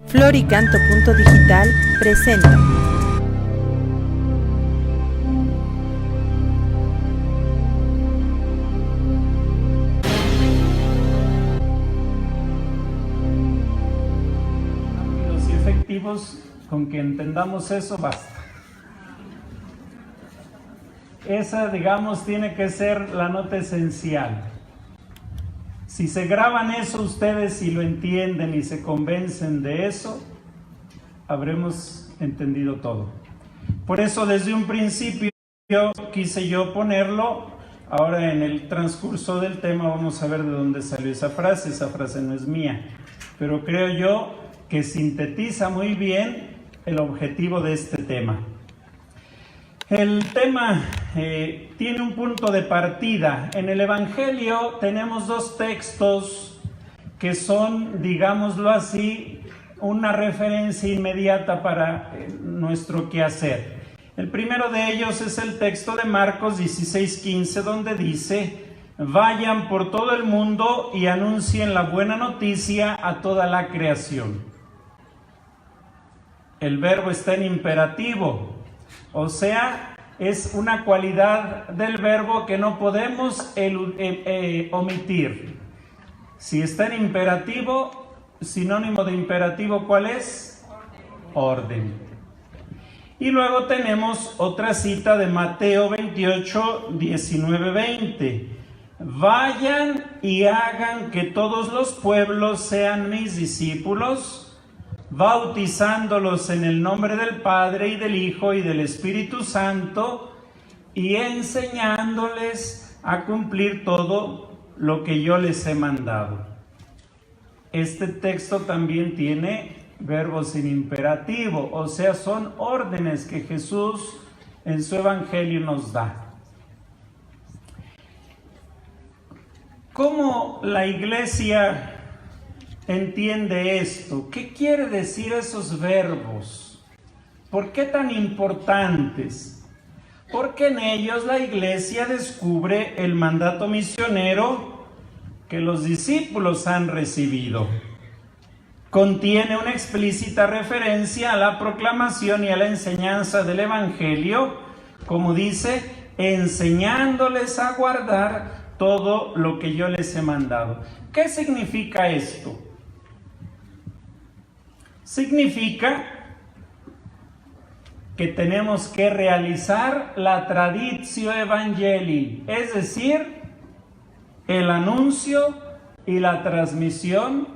Floricanto.digital presenta. Rápidos y efectivos, con que entendamos eso basta. Esa, digamos, tiene que ser la nota esencial. Si se graban eso ustedes y lo entienden y se convencen de eso, habremos entendido todo. Por eso desde un principio quise yo ponerlo. Ahora en el transcurso del tema vamos a ver de dónde salió esa frase. Esa frase no es mía, pero creo yo que sintetiza muy bien el objetivo de este tema. El tema tiene un punto de partida. En el Evangelio tenemos dos textos que son, digámoslo así, una referencia inmediata para nuestro quehacer. El primero de ellos es el texto de Marcos 16:15, donde dice: vayan por todo el mundo y anuncien la buena noticia a toda la creación. El verbo está en imperativo. O sea, es una cualidad del verbo que no podemos omitir. Si está en imperativo, sinónimo de imperativo, ¿cuál es? Orden. Y luego tenemos otra cita de Mateo 28, 19, 20. Vayan y hagan que todos los pueblos sean mis discípulos, bautizándolos en el nombre del Padre y del Hijo y del Espíritu Santo, y enseñándoles a cumplir todo lo que yo les he mandado. Este texto también tiene verbos en imperativo, o sea, son órdenes que Jesús en su Evangelio nos da. ¿Cómo la Iglesia entiende esto? ¿Qué quiere decir esos verbos? ¿Por qué tan importantes? Porque en ellos la Iglesia descubre el mandato misionero que los discípulos han recibido. Contiene una explícita referencia a la proclamación y a la enseñanza del Evangelio, como dice, enseñándoles a guardar todo lo que yo les he mandado. ¿Qué significa esto? Significa que tenemos que realizar la traditio evangelii, es decir, el anuncio y la transmisión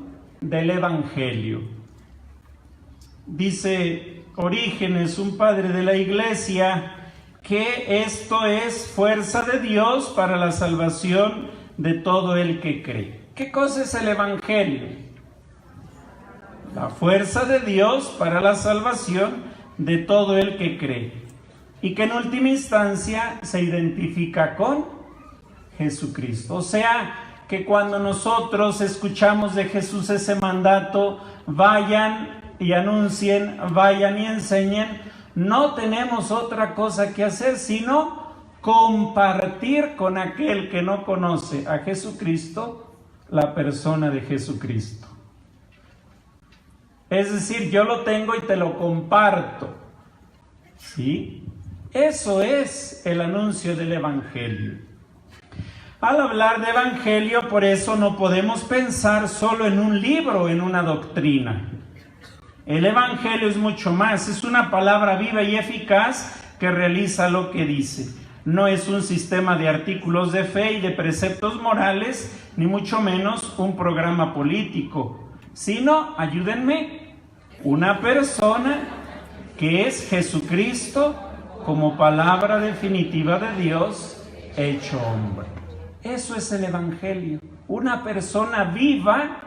del Evangelio. Dice Orígenes, un padre de la Iglesia, que esto es fuerza de Dios para la salvación de todo el que cree. ¿Qué cosa es el Evangelio? La fuerza de Dios para la salvación de todo el que cree, y que en última instancia se identifica con Jesucristo. O sea, que cuando nosotros escuchamos de Jesús ese mandato, vayan y anuncien, vayan y enseñen, no tenemos otra cosa que hacer sino compartir con aquel que no conoce a Jesucristo la persona de Jesucristo. Es decir, yo lo tengo y te lo comparto. ¿Sí? Eso es el anuncio del Evangelio. Al hablar de Evangelio, por eso no podemos pensar solo en un libro, en una doctrina. El Evangelio es mucho más, es una palabra viva y eficaz que realiza lo que dice. No es un sistema de artículos de fe y de preceptos morales, ni mucho menos un programa político, sino, ayúdenme, una persona que es Jesucristo como palabra definitiva de Dios hecho hombre. Eso es el Evangelio, una persona viva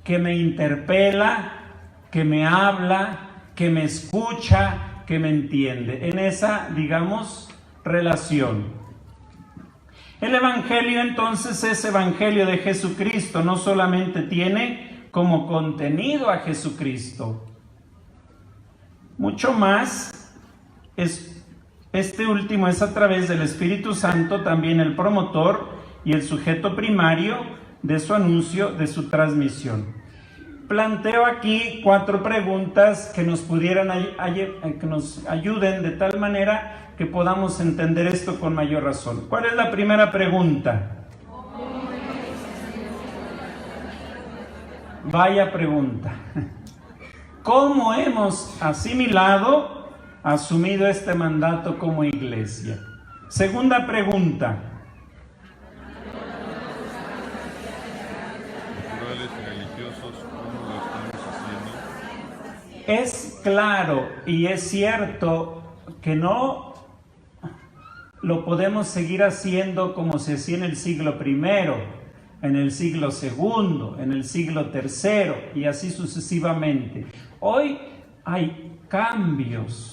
que me interpela, que me habla, que me escucha, que me entiende, en esa, digamos, relación. El Evangelio entonces es Evangelio de Jesucristo, no solamente tiene como contenido a Jesucristo, mucho más, este último es a través del Espíritu Santo también el promotor y el sujeto primario de su anuncio, de su transmisión. planteo aquí 4 preguntas que nos pudieran que nos ayuden de tal manera que podamos entender esto con mayor razón. ¿Cuál es la primera pregunta? Vaya pregunta. ¿Cómo hemos asumido este mandato como iglesia? Segunda pregunta. Culturales y religiosos, ¿cómo lo estamos haciendo? Es claro y es cierto que no lo podemos seguir haciendo como se hacía en el siglo I, en el siglo II, en el siglo III y así sucesivamente. Hoy hay cambios.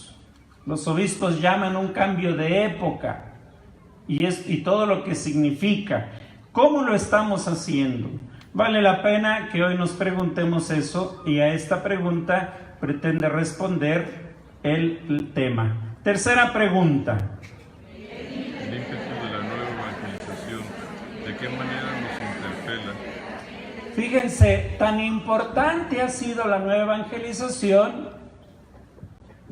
Los obispos llaman un cambio de época y todo lo que significa. ¿Cómo lo estamos haciendo? Vale la pena que hoy nos preguntemos eso y a esta pregunta pretende responder el tema. Tercera pregunta. El ímpetu de la nueva evangelización, ¿de qué manera nos interpela? Fíjense, tan importante ha sido la nueva evangelización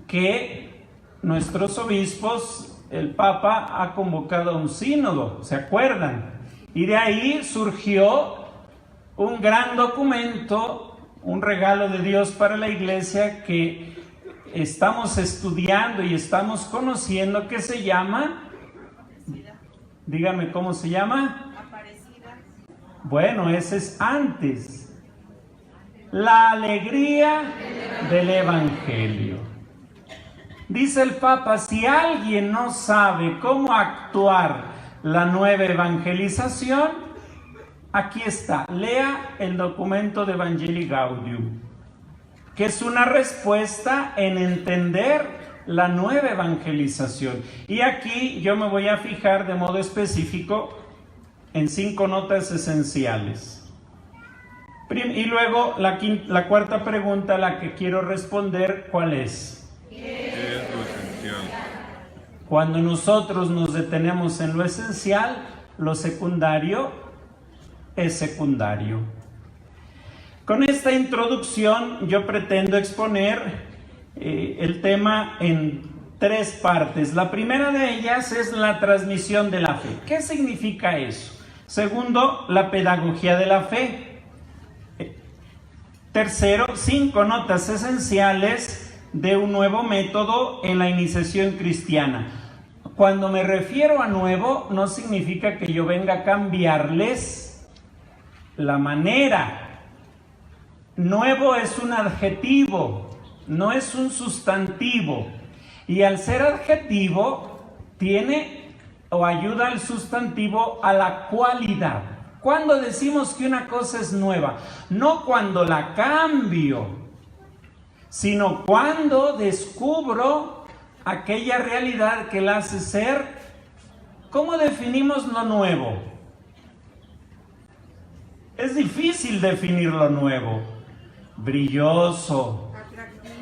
que nuestros obispos, el Papa ha convocado a un sínodo, ¿se acuerdan? Y de ahí surgió un gran documento, un regalo de Dios para la iglesia que estamos estudiando y estamos conociendo, que se llama, díganme cómo se llama. Bueno, ese es antes. La alegría del Evangelio. Dice el Papa, si alguien no sabe cómo actuar la nueva evangelización, aquí está, lea el documento de Evangelii Gaudium, que es una respuesta en entender la nueva evangelización. Y aquí yo me voy a fijar de modo específico en 5 notas esenciales. Y luego la cuarta pregunta, la que quiero responder, ¿cuál es? ¿Qué es lo esencial? Cuando nosotros nos detenemos en lo esencial, lo secundario es secundario. Con esta introducción yo pretendo exponer el tema en 3 partes. La primera de ellas es la transmisión de la fe. ¿Qué significa eso? Segundo, la pedagogía de la fe. Tercero, 5 notas esenciales de un nuevo método en la iniciación cristiana. Cuando me refiero a nuevo, no significa que yo venga a cambiarles la manera. Nuevo es un adjetivo, no es un sustantivo. Y al ser adjetivo, tiene o ayuda al sustantivo a la cualidad. Cuando decimos que una cosa es nueva, no cuando la cambio, sino cuando descubro aquella realidad que la hace ser. ¿Cómo definimos lo nuevo? Es difícil definir lo nuevo. Brilloso,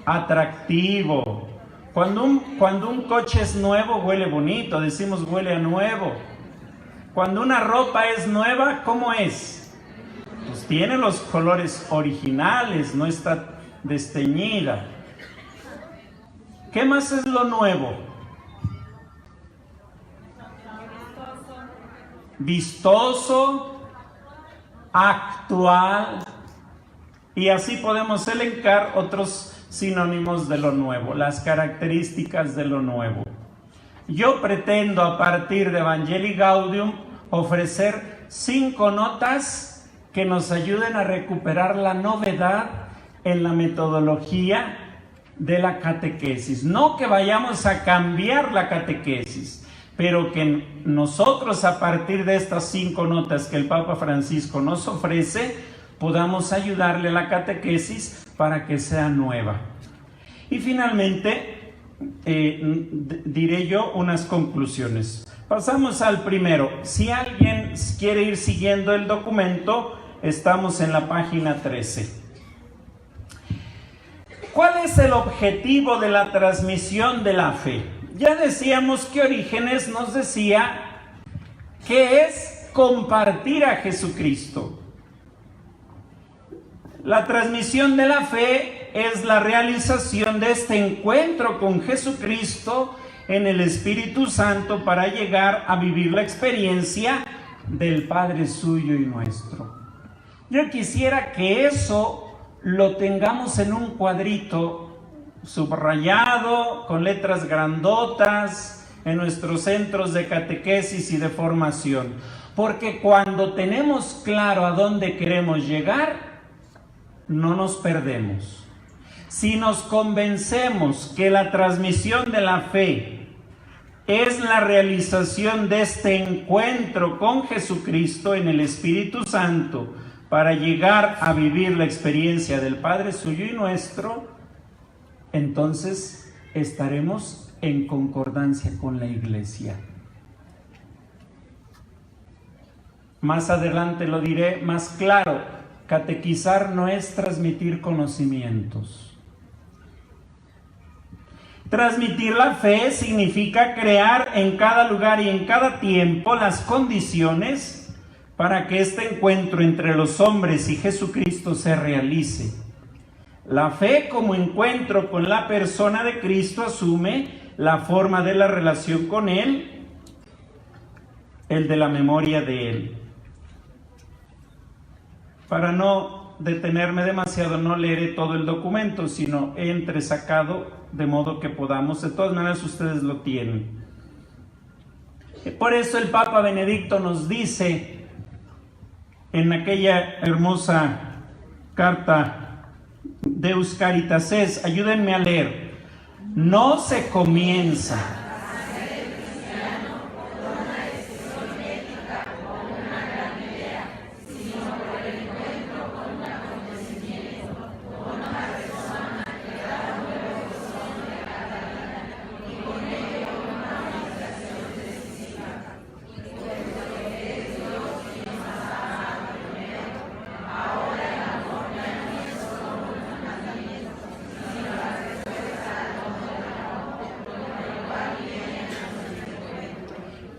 atractivo. Cuando un coche es nuevo, huele bonito, decimos huele a nuevo. Cuando una ropa es nueva, ¿cómo es? Pues tiene los colores originales, no está desteñida. ¿Qué más es lo nuevo? Vistoso, actual, y así podemos elencar otros sinónimos de lo nuevo, las características de lo nuevo. Yo pretendo a partir de Evangelii Gaudium ofrecer 5 notas que nos ayuden a recuperar la novedad en la metodología de la catequesis. No que vayamos a cambiar la catequesis, pero que nosotros a partir de estas 5 notas que el Papa Francisco nos ofrece, podamos ayudarle a la catequesis para que sea nueva. Y finalmente, diré yo unas conclusiones. Pasamos al primero. Si alguien quiere ir siguiendo el documento, estamos en la página 13. ¿Cuál es el objetivo de la transmisión de la fe? Ya decíamos que Orígenes nos decía que es compartir a Jesucristo. La transmisión de la fe es la realización de este encuentro con Jesucristo en el Espíritu Santo para llegar a vivir la experiencia del Padre suyo y nuestro. Yo quisiera que eso lo tengamos en un cuadrito subrayado con letras grandotas en nuestros centros de catequesis y de formación, porque cuando tenemos claro a dónde queremos llegar, no nos perdemos. Si nos convencemos que la transmisión de la fe es la realización de este encuentro con Jesucristo en el Espíritu Santo para llegar a vivir la experiencia del Padre suyo y nuestro, entonces estaremos en concordancia con la Iglesia. Más adelante lo diré más claro: catequizar no es transmitir conocimientos. Transmitir la fe significa crear en cada lugar y en cada tiempo las condiciones para que este encuentro entre los hombres y Jesucristo se realice. La fe como encuentro con la persona de Cristo asume la forma de la relación con Él, el de la memoria de Él. Para no detenerme demasiado, no leeré todo el documento, sino he entresacado de modo que podamos. De todas maneras, ustedes lo tienen. Por eso el Papa Benedicto nos dice en aquella hermosa carta Deus Caritas es, ayúdenme a leer: no se comienza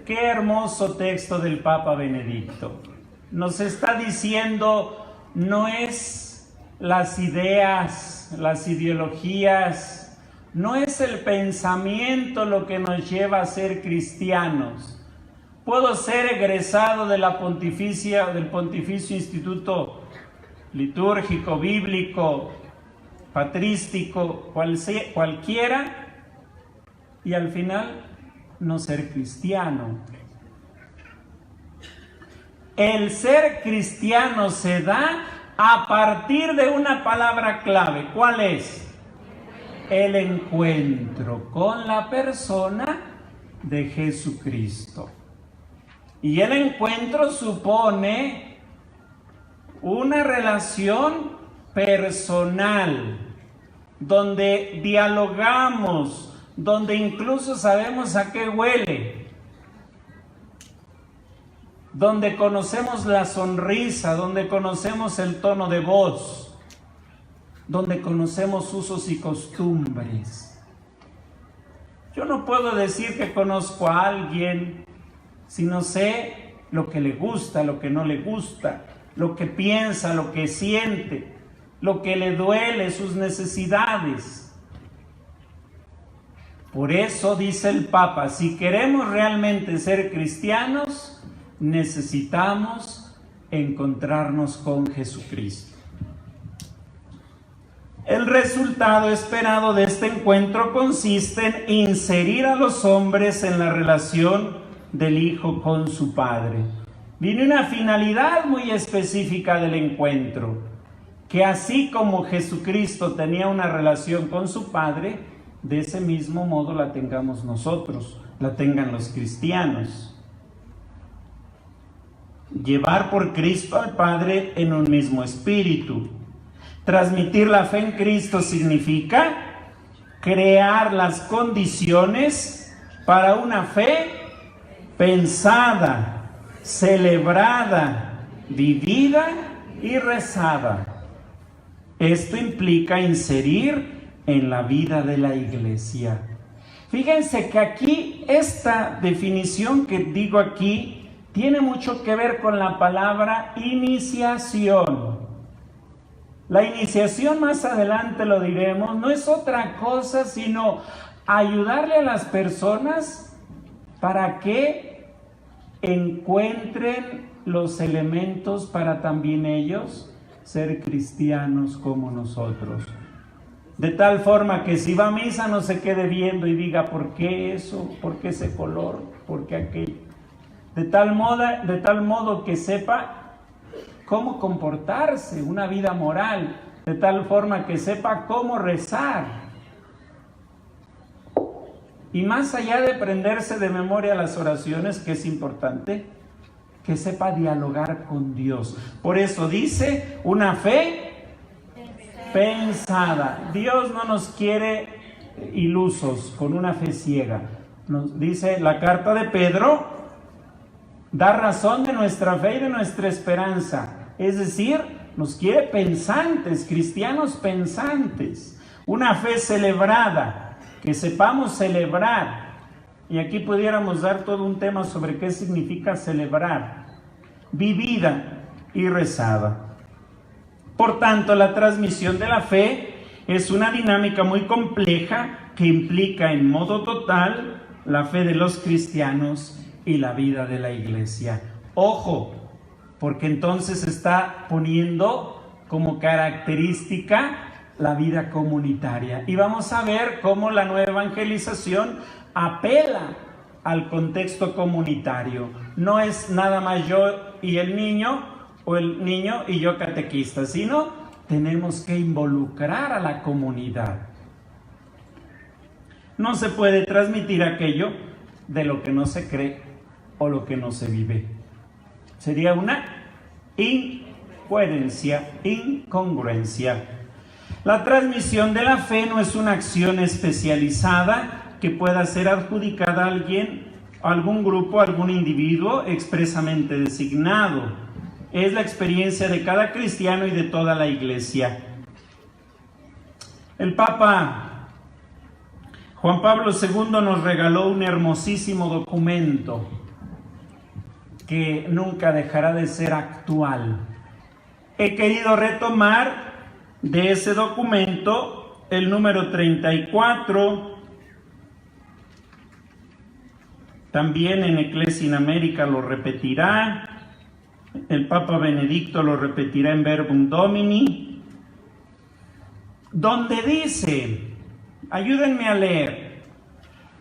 Qué hermoso texto del Papa Benedicto. Nos está diciendo, no es las ideas, las ideologías, no es el pensamiento lo que nos lleva a ser cristianos. Puedo ser egresado de la del Pontificio Instituto Litúrgico, Bíblico, Patrístico, cualquiera, y al final no ser cristiano. El ser cristiano se da a partir de una palabra clave. ¿Cuál es? El encuentro con la persona de Jesucristo. Y el encuentro supone una relación personal, donde dialogamos, donde incluso sabemos a qué huele, donde conocemos la sonrisa, donde conocemos el tono de voz, donde conocemos usos y costumbres. Yo no puedo decir que conozco a alguien si no sé lo que le gusta, lo que no le gusta, lo que piensa, lo que siente, lo que le duele, sus necesidades. Por eso dice el Papa, si queremos realmente ser cristianos, necesitamos encontrarnos con Jesucristo. El resultado esperado de este encuentro consiste en inserir a los hombres en la relación del Hijo con su Padre. Viene una finalidad muy específica del encuentro, que así como Jesucristo tenía una relación con su Padre, de ese mismo modo la tengamos nosotros, la tengan los cristianos. Llevar por Cristo al Padre en un mismo espíritu. Transmitir la fe en Cristo significa crear las condiciones para una fe pensada, celebrada, vivida y rezada. Esto implica inserir en la vida de la Iglesia. Fíjense que aquí esta definición que digo aquí tiene mucho que ver con la palabra iniciación. La iniciación, más adelante lo diremos, no es otra cosa sino ayudarle a las personas para que encuentren los elementos para también ellos ser cristianos como nosotros. De tal forma que si va a misa no se quede viendo y diga ¿por qué eso? ¿Por qué ese color? ¿Por qué aquello? De tal modo que sepa cómo comportarse, una vida moral, de tal forma que sepa cómo rezar. Y más allá de aprenderse de memoria las oraciones, que es importante, que sepa dialogar con Dios. Por eso dice, una fe pensada. Dios no nos quiere ilusos, con una fe ciega. Nos dice la carta de Pedro, da razón de nuestra fe y de nuestra esperanza. Es decir, nos quiere pensantes, cristianos pensantes. Una fe celebrada, que sepamos celebrar. Y aquí pudiéramos dar todo un tema sobre qué significa celebrar. Vivida y rezada. Por tanto, la transmisión de la fe es una dinámica muy compleja que implica en modo total la fe de los cristianos y la vida de la iglesia. Ojo, porque entonces está poniendo como característica la vida comunitaria. Y vamos a ver cómo la nueva evangelización apela al contexto comunitario. No es nada más yo y el niño, o el niño y yo catequista, sino tenemos que involucrar a la comunidad. No se puede transmitir aquello de lo que no se cree o lo que no se vive. Sería una incoherencia, incongruencia. La transmisión de la fe no es una acción especializada que pueda ser adjudicada a alguien, a algún grupo, a algún individuo expresamente designado. Es la experiencia de cada cristiano y de toda la iglesia. El Papa Juan Pablo II nos regaló un hermosísimo documento que nunca dejará de ser actual. He querido retomar de ese documento el número 34, también en Ecclesia in America lo repetirá, el Papa Benedicto lo repetirá en Verbum Domini, donde dice, ayúdenme a leer,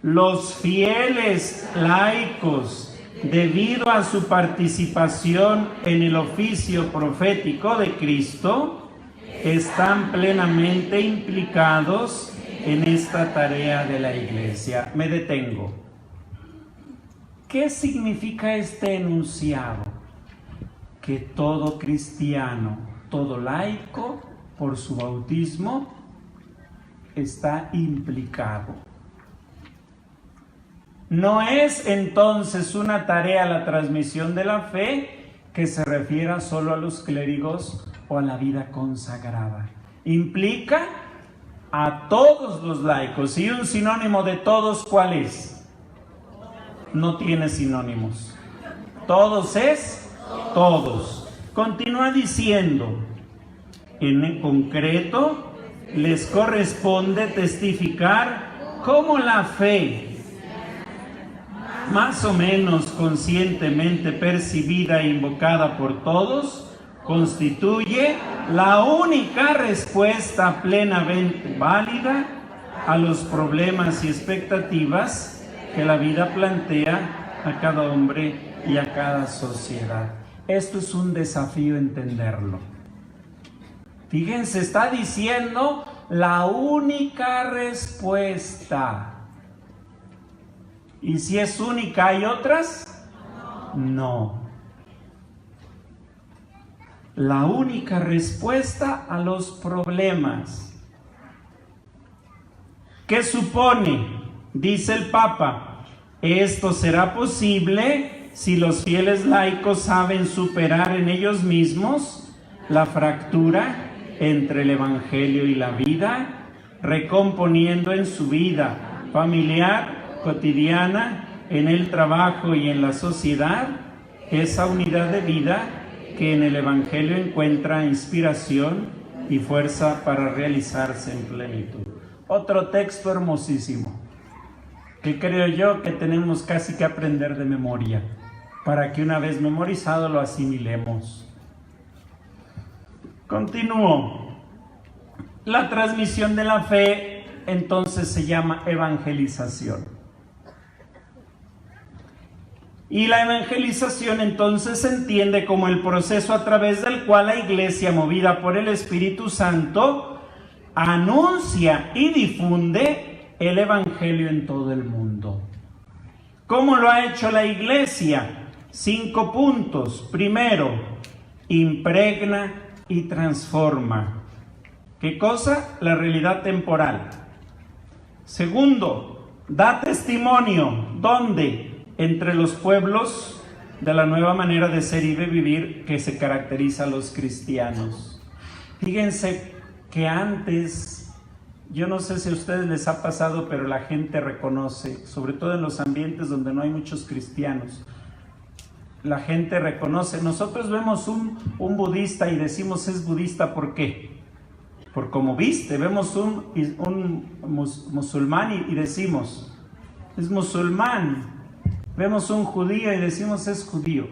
los fieles laicos, debido a su participación en el oficio profético de Cristo, están plenamente implicados en esta tarea de la Iglesia. Me detengo. ¿Qué significa este enunciado? Que todo cristiano, todo laico, por su bautismo, está implicado. No es entonces una tarea la transmisión de la fe que se refiera solo a los clérigos o a la vida consagrada. Implica a todos los laicos. ¿Y un sinónimo de todos cuál es? No tiene sinónimos. Todos es todos. Continúa diciendo, en concreto, les corresponde testificar cómo la fe, más o menos conscientemente percibida e invocada por todos, constituye la única respuesta plenamente válida a los problemas y expectativas que la vida plantea a cada hombre y a cada sociedad. Esto es un desafío entenderlo. Fíjense, está diciendo la única respuesta. ¿Y si es única, hay otras? No. La única respuesta a los problemas. ¿Qué supone? Dice el Papa, esto será posible si los fieles laicos saben superar en ellos mismos la fractura entre el Evangelio y la vida, recomponiendo en su vida familiar, cotidiana, en el trabajo y en la sociedad, esa unidad de vida que en el Evangelio encuentra inspiración y fuerza para realizarse en plenitud. Otro texto hermosísimo, que creo yo que tenemos casi que aprender de memoria, para que una vez memorizado lo asimilemos. Continúo. La transmisión de la fe entonces se llama evangelización. Y la evangelización entonces se entiende como el proceso a través del cual la Iglesia, movida por el Espíritu Santo, anuncia y difunde el Evangelio en todo el mundo. ¿Cómo lo ha hecho la Iglesia? 5 puntos. Primero, impregna y transforma. ¿Qué cosa? La realidad temporal. Segundo, da testimonio. ¿Dónde? Entre los pueblos de la nueva manera de ser y de vivir que se caracteriza a los cristianos. Fíjense que antes, yo no sé si a ustedes les ha pasado, pero la gente reconoce, sobre todo en los ambientes donde no hay muchos cristianos, la gente reconoce. Nosotros vemos un budista y decimos es budista, ¿por qué? Por cómo viste. Vemos un musulmán y decimos es musulmán. Vemos un judío y decimos es judío.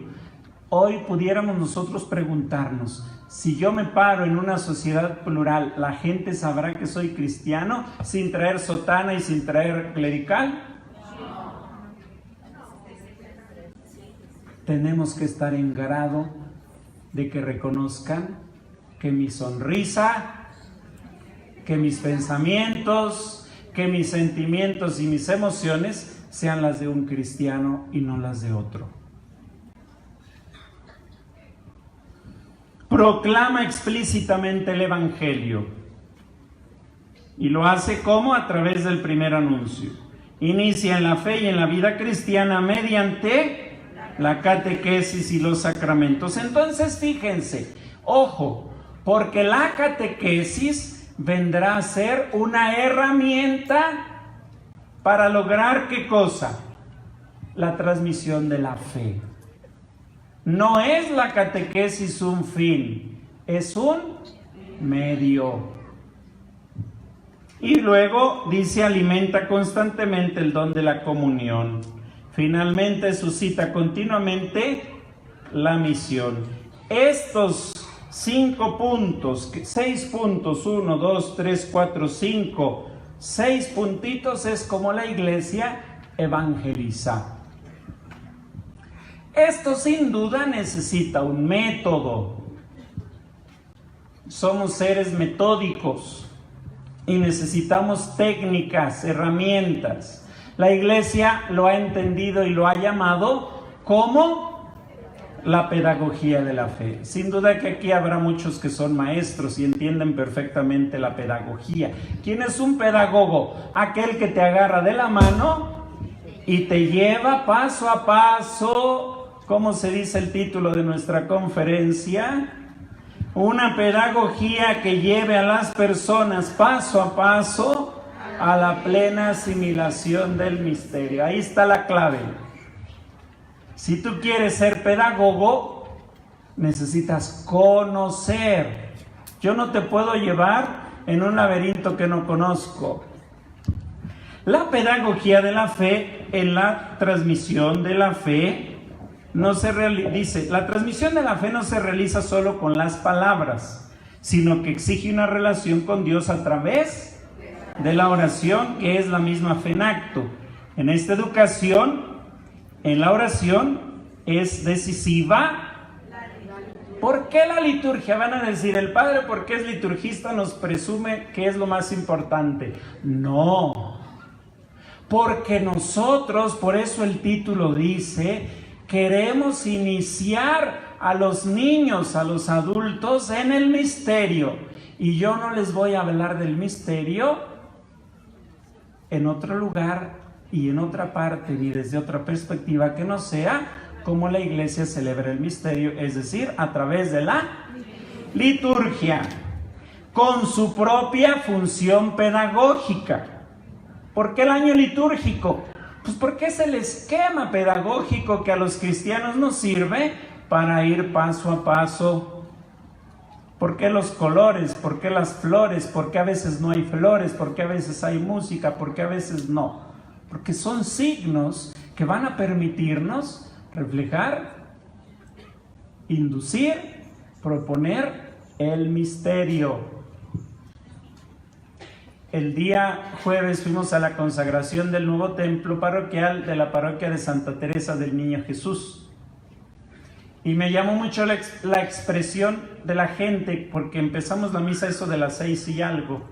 Hoy pudiéramos nosotros preguntarnos, si yo me paro en una sociedad plural, ¿la gente sabrá que soy cristiano sin traer sotana y sin traer clerical? Tenemos que estar en grado de que reconozcan que mi sonrisa, que mis pensamientos, que mis sentimientos y mis emociones sean las de un cristiano y no las de otro. Proclama explícitamente el Evangelio. Y lo hace ¿cómo? A través del primer anuncio. Inicia en la fe y en la vida cristiana mediante la catequesis y los sacramentos. Entonces fíjense, ojo, porque la catequesis vendrá a ser una herramienta para lograr ¿qué cosa? La transmisión de la fe. No es la catequesis un fin, es un medio. Y luego dice, alimenta constantemente el don de la comunión. Finalmente suscita continuamente la misión. Estos 5 puntos, 6 puntos, 1, 2, 3, 4, 5, 6 puntitos es como la Iglesia evangeliza. Esto sin duda necesita un método. Somos seres metódicos y necesitamos técnicas, herramientas. La Iglesia lo ha entendido y lo ha llamado como la pedagogía de la fe. Sin duda que aquí habrá muchos que son maestros y entienden perfectamente la pedagogía. ¿Quién es un pedagogo? Aquel que te agarra de la mano y te lleva paso a paso. ¿Cómo se dice el título de nuestra conferencia? Una pedagogía que lleve a las personas paso a paso a la plena asimilación del misterio. Ahí está la clave. Si tú quieres ser pedagogo, necesitas conocer. Yo no te puedo llevar en un laberinto que no conozco. La pedagogía de la fe, en la transmisión de la fe, la transmisión de la fe no se realiza solo con las palabras, sino que exige una relación con Dios a través de la oración, que es la misma fe en acto. En esta educación, en la oración, es decisiva. ¿Por qué la liturgia? Van a decir, el padre, porque es liturgista, nos presume que es lo más importante. No, porque nosotros, por eso el título dice, queremos iniciar a los niños, a los adultos en el misterio. Y yo no les voy a hablar del misterio en otro lugar y en otra parte, ni desde otra perspectiva que no sea como la Iglesia celebra el misterio, es decir, a través de la liturgia, con su propia función pedagógica. ¿Por qué el año litúrgico? Pues porque es el esquema pedagógico que a los cristianos nos sirve para ir paso a paso ¿Por qué los colores? ¿Por qué las flores? ¿Por qué a veces no hay flores? ¿Por qué a veces hay música? ¿Por qué a veces no? Porque son signos que van a permitirnos reflejar, inducir, proponer el misterio. El día jueves fuimos a la consagración del nuevo templo parroquial de la parroquia de Santa Teresa del Niño Jesús. Y me llamó mucho la expresión de la gente, porque empezamos la misa eso de las 6 y algo.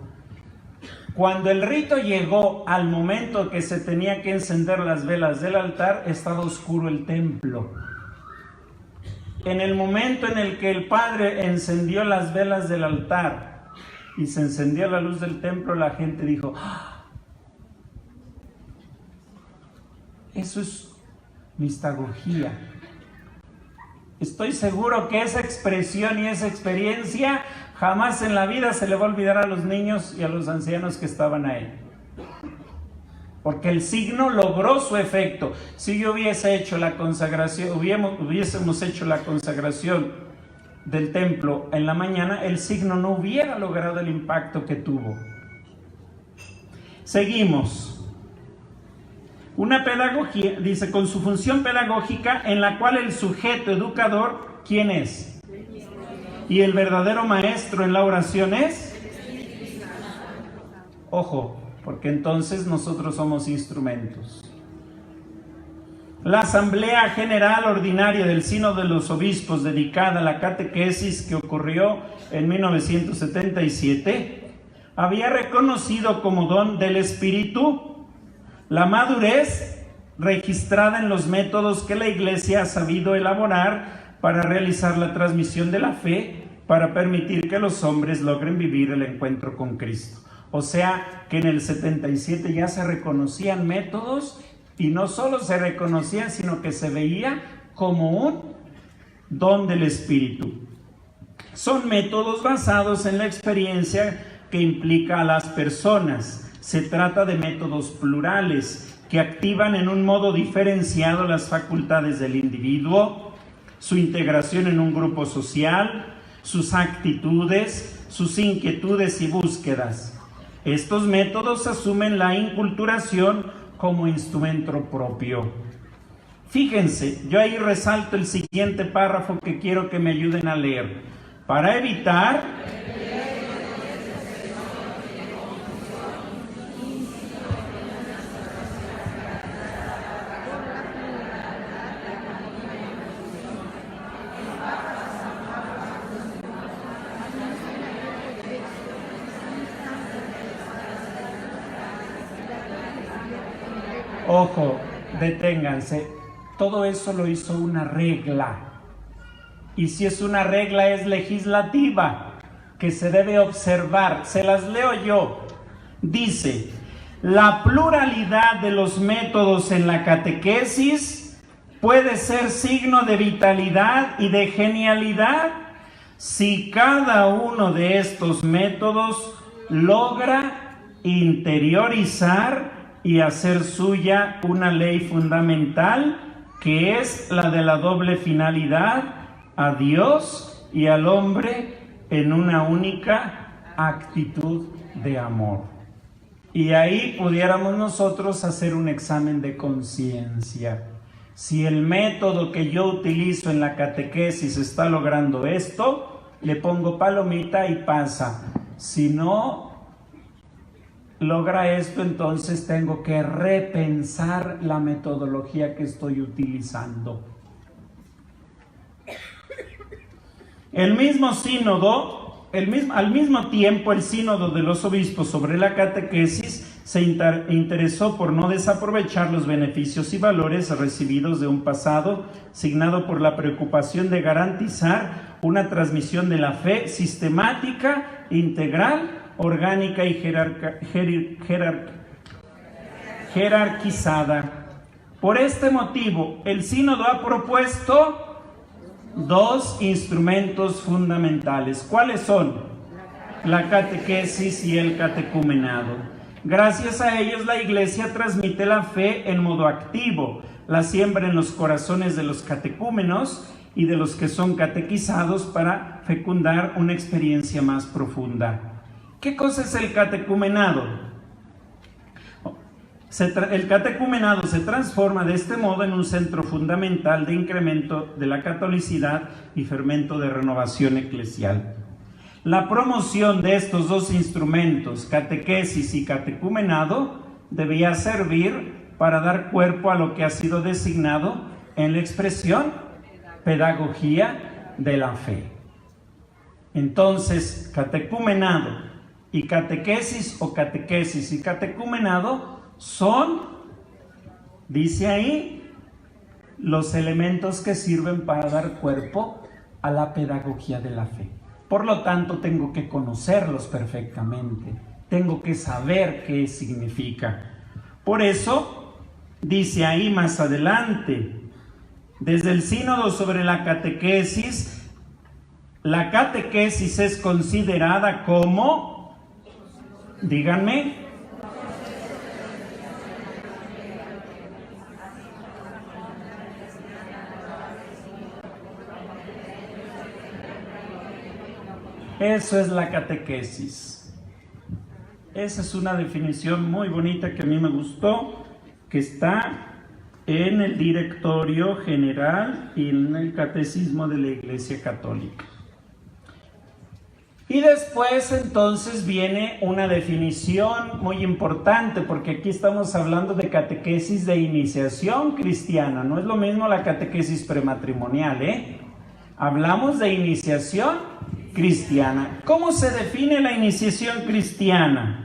Cuando el rito llegó al momento que se tenía que encender las velas del altar, estaba oscuro el templo. En el momento en el que el Padre encendió las velas del altar y se encendió la luz del templo, la gente dijo: ¡ah! Eso es mistagogía. Estoy seguro que esa expresión y esa experiencia jamás en la vida se le va a olvidar a los niños y a los ancianos que estaban ahí. Porque el signo logró su efecto. Si yo hubiese hecho la consagración, hubiésemos hecho la consagración del templo en la mañana, el signo no hubiera logrado el impacto que tuvo. Seguimos. Una pedagogía, dice, con su función pedagógica en la cual el sujeto educador, ¿quién es? Y el verdadero maestro en la oración es... Ojo, porque entonces nosotros somos instrumentos. La Asamblea General Ordinaria del Sínodo de los Obispos, dedicada a la catequesis, que ocurrió en 1977, había reconocido como don del Espíritu la madurez registrada en los métodos que la Iglesia ha sabido elaborar para realizar la transmisión de la fe, para permitir que los hombres logren vivir el encuentro con Cristo. O sea, que en el 77 ya se reconocían métodos, y no solo se reconocían, sino que se veía como un don del Espíritu. Son métodos basados en la experiencia que implica a las personas. Se trata de métodos plurales que activan en un modo diferenciado las facultades del individuo, su integración en un grupo social, sus actitudes, sus inquietudes y búsquedas. Estos métodos asumen la inculturación como instrumento propio. Fíjense, yo ahí resalto el siguiente párrafo que quiero que me ayuden a leer. Para evitar... Ojo, deténganse. Todo eso lo hizo una regla. Y si es una regla, es legislativa, que se debe observar. Se las leo yo. Dice: la pluralidad de los métodos en la catequesis puede ser signo de vitalidad y de genialidad si cada uno de estos métodos logra interiorizar y hacer suya una ley fundamental, que es la de la doble finalidad, a Dios y al hombre en una única actitud de amor. Y ahí pudiéramos nosotros hacer un examen de conciencia. Si el método que yo utilizo en la catequesis está logrando esto, le pongo palomita y pasa. Si no logra esto, entonces tengo que repensar la metodología que estoy utilizando. El mismo sínodo, al mismo tiempo, el sínodo de los obispos sobre la catequesis se interesó por no desaprovechar los beneficios y valores recibidos de un pasado signado por la preocupación de garantizar una transmisión de la fe sistemática, integral, orgánica y jerarquizada. Por este motivo, el sínodo ha propuesto dos instrumentos fundamentales. ¿Cuáles son? La catequesis y el catecumenado. Gracias a ellos, la Iglesia transmite la fe en modo activo, la siembra en los corazones de los catecúmenos y de los que son catequizados para fecundar una experiencia más profunda. ¿Qué cosa es el catecumenado? El catecumenado se transforma de este modo en un centro fundamental de incremento de la catolicidad y fermento de renovación eclesial. La promoción de estos dos instrumentos, catequesis y catecumenado, debía servir para dar cuerpo a lo que ha sido designado en la expresión pedagogía de la fe. Entonces, catecumenado y catequesis o catequesis y catecumenado son, dice ahí, los elementos que sirven para dar cuerpo a la pedagogía de la fe. Por lo tanto, tengo que conocerlos perfectamente, tengo que saber qué significa. Por eso, dice ahí más adelante, desde el sínodo sobre la catequesis es considerada como, díganme, eso es la catequesis. Esa es una definición muy bonita que a mí me gustó, que está en el Directorio General y en el Catecismo de la Iglesia Católica. Y después entonces viene una definición muy importante, porque aquí estamos hablando de catequesis de iniciación cristiana, no es lo mismo la catequesis prematrimonial, Hablamos de iniciación cristiana. ¿Cómo se define la iniciación cristiana?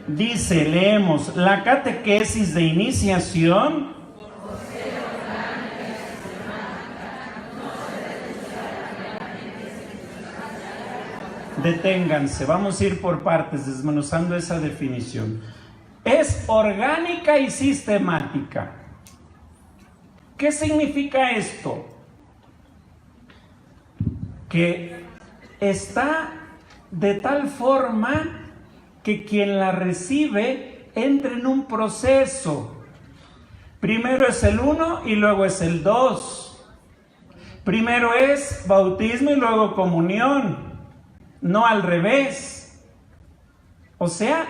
Dice, leemos, la catequesis de iniciación deténganse, vamos a ir por partes desmenuzando esa definición. Es orgánica y sistemática. ¿Qué significa esto? Que está de tal forma que quien la recibe entra en un proceso. Primero es el 1 y luego es el 2. Primero es bautismo y luego comunión, no al revés. O sea,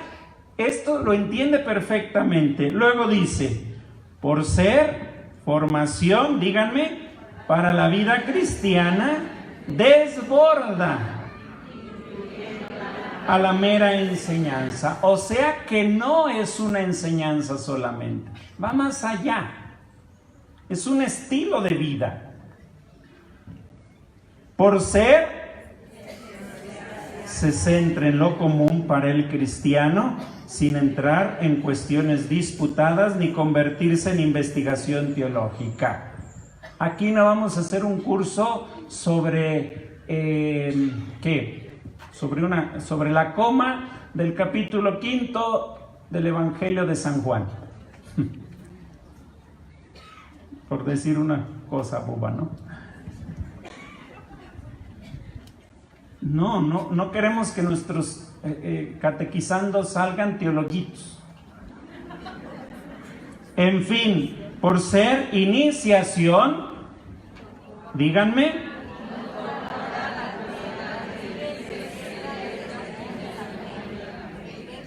esto lo entiende perfectamente. Luego dice, por ser formación, díganme, para la vida cristiana, desborda a la mera enseñanza. O sea que no es una enseñanza solamente, va más allá. Es un estilo de vida. Por ser, se centra en lo común para el cristiano, sin entrar en cuestiones disputadas ni convertirse en investigación teológica. Aquí no vamos a hacer un curso sobre sobre la coma del capítulo 5 del Evangelio de San Juan. Por decir una cosa boba, ¿no? No queremos que nuestros catequizandos salgan teologuitos. En fin, por ser iniciación, díganme,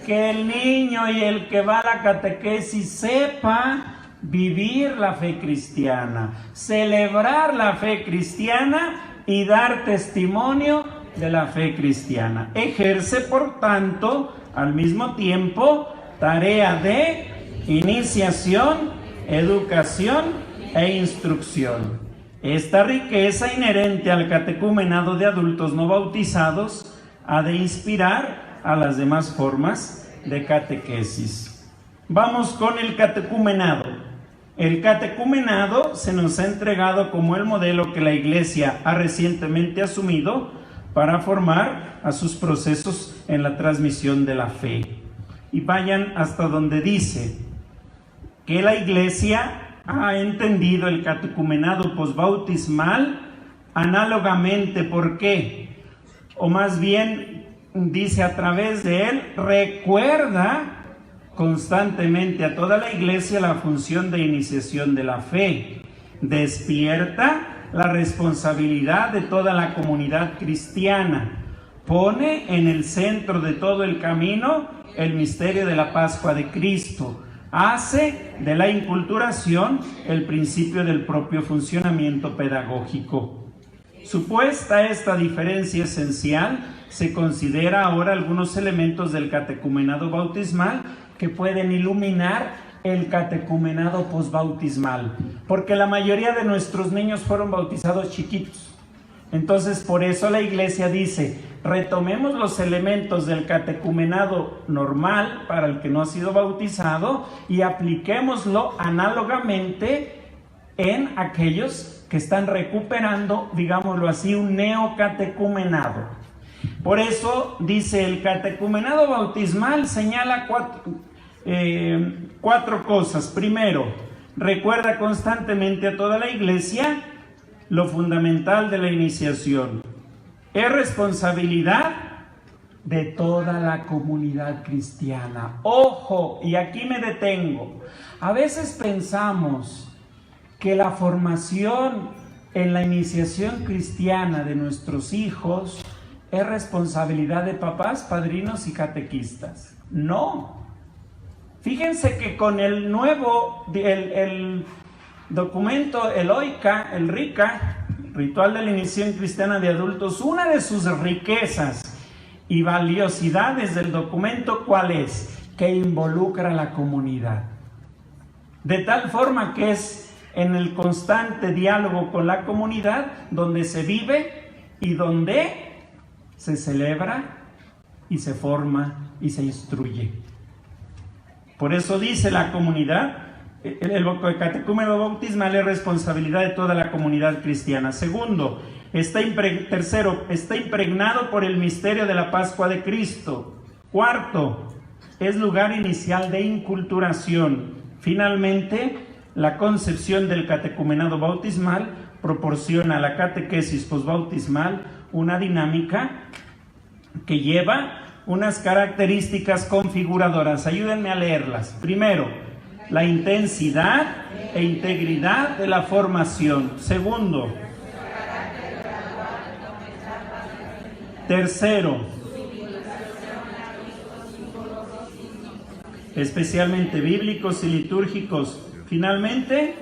que el niño y el que va a la catequesis sepa vivir la fe cristiana, celebrar la fe cristiana y dar testimonio de la fe cristiana. Ejerce, por tanto, al mismo tiempo, tarea de iniciación, educación e instrucción. Esta riqueza inherente al catecumenado de adultos no bautizados ha de inspirar a las demás formas de catequesis. Vamos con el catecumenado. El catecumenado se nos ha entregado como el modelo que la Iglesia ha recientemente asumido para formar a sus procesos en la transmisión de la fe. Y vayan hasta donde dice que la Iglesia ha entendido el catecumenado posbautismal análogamente. ¿Por qué? O más bien, dice, a través de él recuerda constantemente a toda la Iglesia la función de iniciación de la fe. despierta la responsabilidad de toda la comunidad cristiana, pone en el centro de todo el camino el misterio de la Pascua de Cristo, hace de la inculturación el principio del propio funcionamiento pedagógico. Supuesta esta diferencia esencial, se considera ahora algunos elementos del catecumenado bautismal que pueden iluminar el catecumenado posbautismal, porque la mayoría de nuestros niños fueron bautizados chiquitos. Entonces, por eso la Iglesia dice, retomemos los elementos del catecumenado normal para el que no ha sido bautizado y apliquémoslo análogamente en aquellos que están recuperando, digámoslo así, un neocatecumenado. Por eso dice, el catecumenado bautismal señala cuatro cosas. Primero, recuerda constantemente a toda la Iglesia lo fundamental de la iniciación. Es responsabilidad de toda la comunidad cristiana. Ojo, y aquí me detengo. A veces pensamos que la formación en la iniciación cristiana de nuestros hijos es responsabilidad de papás, padrinos y catequistas. No. Fíjense que con el nuevo, el documento, el OICA, el RICA, Ritual de la Iniciación Cristiana de Adultos, una de sus riquezas y valiosidades del documento, ¿cuál es? Que involucra a la comunidad. De tal forma que es en el constante diálogo con la comunidad donde se vive y donde se celebra y se forma y se instruye. Por eso dice la comunidad, el catecúmeno bautismal es responsabilidad de toda la comunidad cristiana. Segundo, tercero, está impregnado por el misterio de la Pascua de Cristo. Cuarto, es lugar inicial de inculturación. Finalmente, la concepción del catecumenado bautismal proporciona a la catequesis posbautismal una dinámica que lleva unas características configuradoras. Ayúdenme a leerlas. Primero, la intensidad e integridad de la formación. Segundo, tercero, especialmente bíblicos y litúrgicos. Finalmente,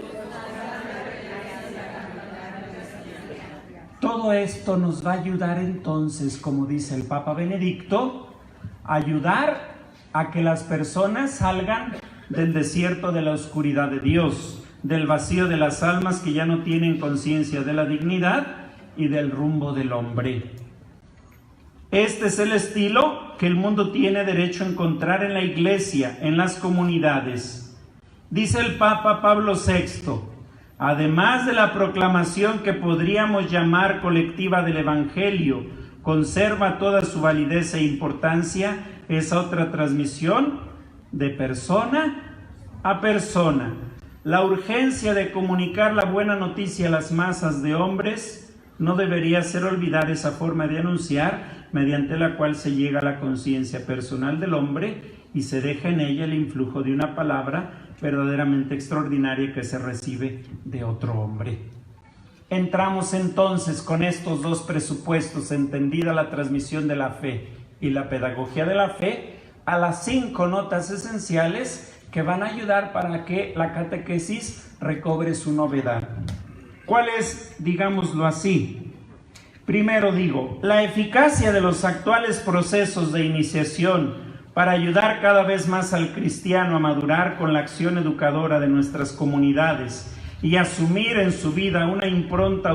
todo esto nos va a ayudar entonces, como dice el Papa Benedicto, a ayudar a que las personas salgan del desierto de la oscuridad de Dios, del vacío de las almas que ya no tienen conciencia de la dignidad y del rumbo del hombre. Este es el estilo que el mundo tiene derecho a encontrar en la Iglesia, en las comunidades. Dice el Papa Pablo VI, además de la proclamación que podríamos llamar colectiva del Evangelio, conserva toda su validez e importancia esa otra transmisión de persona a persona. La urgencia de comunicar la buena noticia a las masas de hombres no debería hacer olvidar esa forma de anunciar mediante la cual se llega a la conciencia personal del hombre y se deja en ella el influjo de una palabra verdaderamente extraordinaria que se recibe de otro hombre. Entramos entonces con estos dos presupuestos, entendida la transmisión de la fe y la pedagogía de la fe, a las 5 notas esenciales que van a ayudar para que la catequesis recobre su novedad. ¿Cuál es, digámoslo así? Primero digo, la eficacia de los actuales procesos de iniciación para ayudar cada vez más al cristiano a madurar con la acción educadora de nuestras comunidades y asumir en su vida una impronta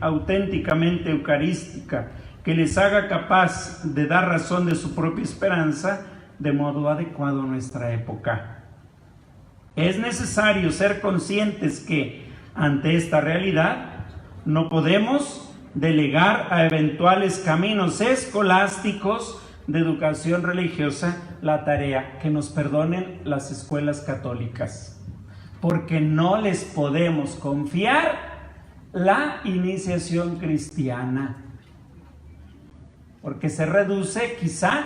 auténticamente eucarística que les haga capaz de dar razón de su propia esperanza de modo adecuado a nuestra época. Es necesario ser conscientes que, ante esta realidad, no podemos delegar a eventuales caminos escolásticos de educación religiosa la tarea, que nos perdonen las escuelas católicas, porque no les podemos confiar la iniciación cristiana, porque se reduce quizá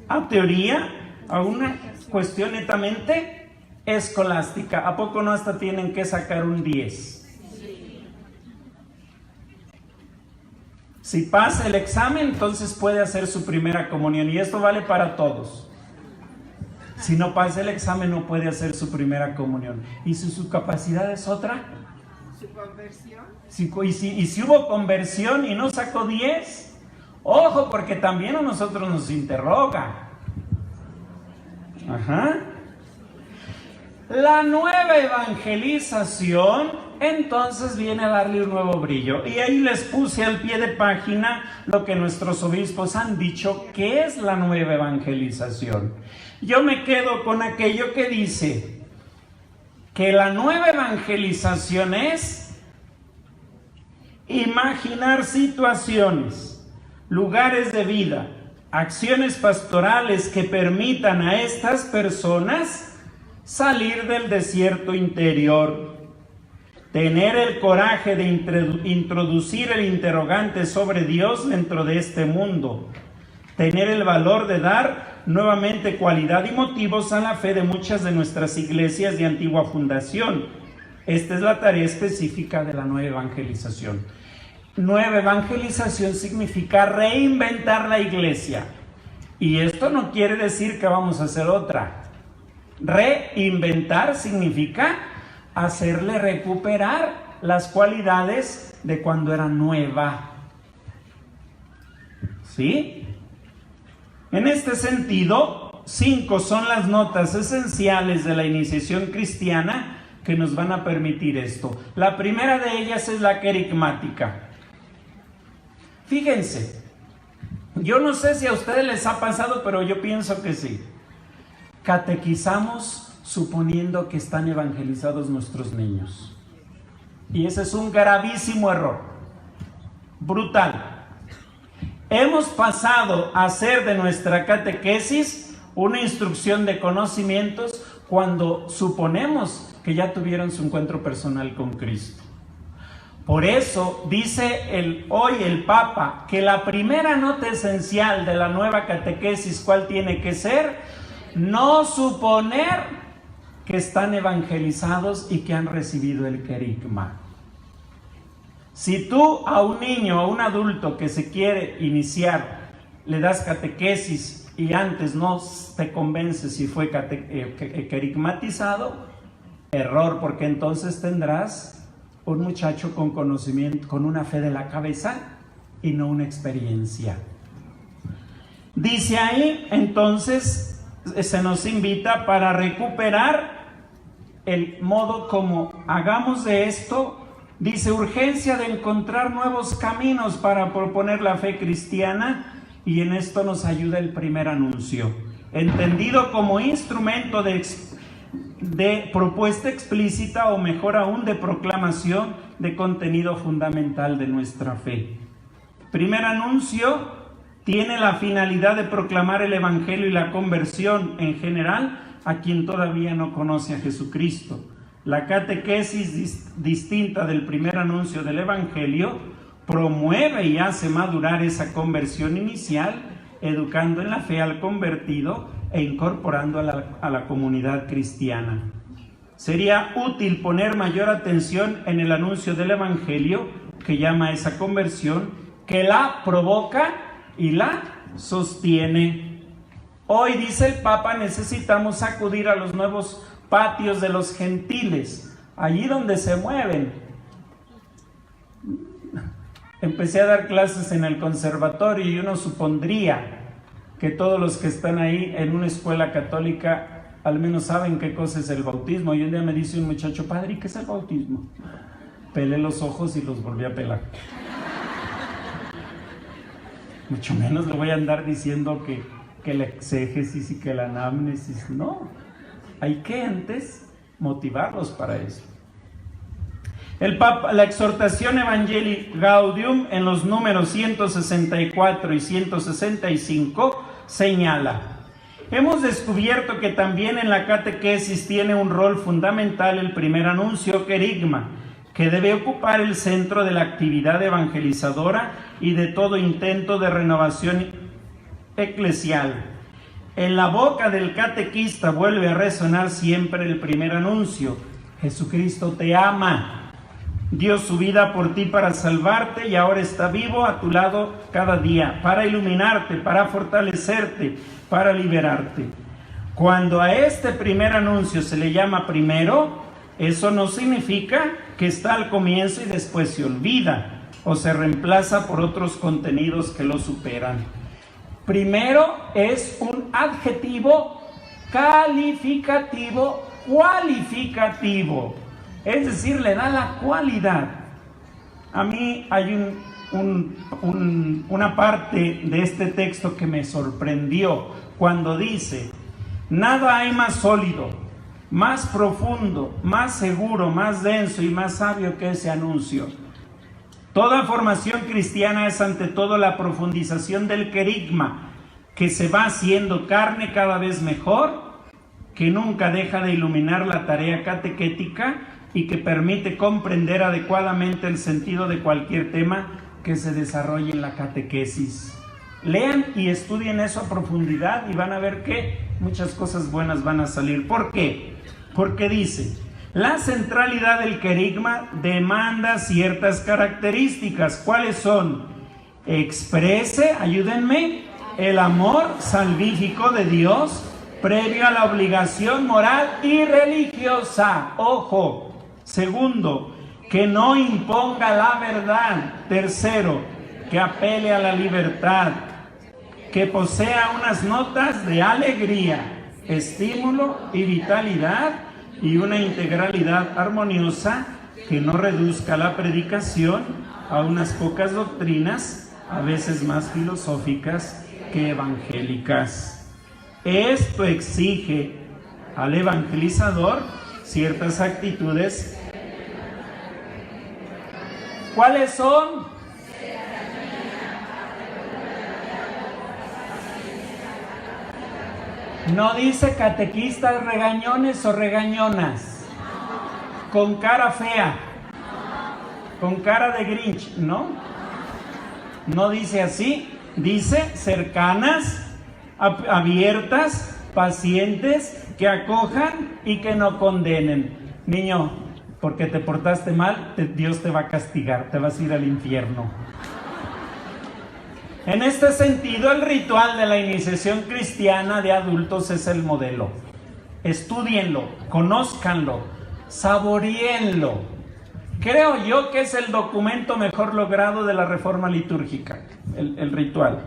a teoría, a una cuestión netamente escolástica. ¿A poco no hasta tienen que sacar un 10? Si pasa el examen, entonces puede hacer su primera comunión, y esto vale para todos. Si no pasa el examen, no puede hacer su primera comunión. ¿Y si su capacidad es otra? ¿Su conversión? Y si hubo conversión y no sacó 10, ojo, porque también a nosotros nos interroga. Ajá. La nueva evangelización entonces viene a darle un nuevo brillo. Y ahí les puse al pie de página lo que nuestros obispos han dicho que es la nueva evangelización. Yo me quedo con aquello que dice que la nueva evangelización es imaginar situaciones, lugares de vida, acciones pastorales que permitan a estas personas salir del desierto interior, tener el coraje de introducir el interrogante sobre Dios dentro de este mundo, tener el valor de dar nuevamente cualidad y motivos a la fe de muchas de nuestras iglesias de antigua fundación. Esta es la tarea específica de la nueva evangelización. Nueva evangelización significa reinventar la iglesia. Y esto no quiere decir que vamos a hacer otra. Reinventar significa hacerle recuperar las cualidades de cuando era nueva. ¿Sí? En este sentido, 5 son las notas esenciales de la iniciación cristiana que nos van a permitir esto. La primera de ellas es la querigmática. Fíjense, yo no sé si a ustedes les ha pasado, pero yo pienso que sí. Catequizamos suponiendo que están evangelizados nuestros niños. Y ese es un gravísimo error. Brutal. Hemos pasado a hacer de nuestra catequesis una instrucción de conocimientos cuando suponemos que ya tuvieron su encuentro personal con Cristo. Por eso dice hoy el Papa que la primera nota esencial de la nueva catequesis, ¿cuál tiene que ser? No suponer que están evangelizados y que han recibido el querigma. Si tú a un niño, a un adulto que se quiere iniciar, le das catequesis y antes no te convences si fue querigmatizado, error, porque entonces tendrás un muchacho con conocimiento, con una fe de la cabeza y no una experiencia. Dice ahí, entonces, se nos invita para recuperar el modo como hagamos de esto. Dice, urgencia de encontrar nuevos caminos para proponer la fe cristiana, y en esto nos ayuda el primer anuncio, entendido como instrumento de propuesta explícita, o mejor aún, de proclamación de contenido fundamental de nuestra fe. Primer anuncio tiene la finalidad de proclamar el Evangelio y la conversión en general a quien todavía no conoce a Jesucristo. La catequesis distinta del primer anuncio del Evangelio promueve y hace madurar esa conversión inicial, educando en la fe al convertido e incorporando a la comunidad cristiana. Sería útil poner mayor atención en el anuncio del Evangelio, que llama a esa conversión, que la provoca y la sostiene. Hoy, dice el Papa, necesitamos acudir a los nuevos patios de los gentiles, allí donde se mueven. Empecé a dar clases en el conservatorio y uno supondría que todos los que están ahí en una escuela católica al menos saben qué cosa es el bautismo. Y un día me dice un muchacho, padre, ¿qué es el bautismo? Pelé los ojos y los volví a pelar. Mucho menos le voy a andar diciendo que la exégesis y que la anamnesis. No, hay que antes motivarlos para eso. El Papa, la exhortación Evangelii Gaudium en los números 164 y 165 señala: hemos descubierto que también en la catequesis tiene un rol fundamental el primer anuncio, querigma, que debe ocupar el centro de la actividad evangelizadora y de todo intento de renovación eclesial. En la boca del catequista vuelve a resonar siempre el primer anuncio: Jesucristo te ama, dio su vida por ti para salvarte y ahora está vivo a tu lado cada día, para iluminarte, para fortalecerte, para liberarte. Cuando a este primer anuncio se le llama primero, eso no significa que está al comienzo y después se olvida o se reemplaza por otros contenidos que lo superan. Primero es un adjetivo calificativo, cualificativo, es decir, le da la cualidad. A mí hay una parte de este texto que me sorprendió cuando dice: nada hay más sólido, más profundo, más seguro, más denso y más sabio que ese anuncio. Toda formación cristiana es ante todo la profundización del querigma, que se va haciendo carne cada vez mejor, que nunca deja de iluminar la tarea catequética y que permite comprender adecuadamente el sentido de cualquier tema que se desarrolle en la catequesis. Lean y estudien eso a profundidad y van a ver que muchas cosas buenas van a salir. ¿Por qué? Porque dice: la centralidad del querigma demanda ciertas características. ¿Cuáles son? Exprese, ayúdenme, el amor salvífico de Dios previo a la obligación moral y religiosa. Ojo. Segundo, que no imponga la verdad. Tercero, que apele a la libertad, que posea unas notas de alegría, estímulo y vitalidad y una integralidad armoniosa que no reduzca la predicación a unas pocas doctrinas, a veces más filosóficas que evangélicas. Esto exige al evangelizador ciertas actitudes. ¿Cuáles son? No dice catequistas regañones o regañonas, con cara fea, con cara de Grinch, ¿no? No dice así, dice cercanas, abiertas, pacientes, que acojan y que no condenen. Niño, porque te portaste mal, Dios te va a castigar, te vas a ir al infierno. En este sentido, el ritual de la iniciación cristiana de adultos es el modelo. Estúdienlo, conózcanlo, saboríenlo. Creo yo que es el documento mejor logrado de la reforma litúrgica, el ritual.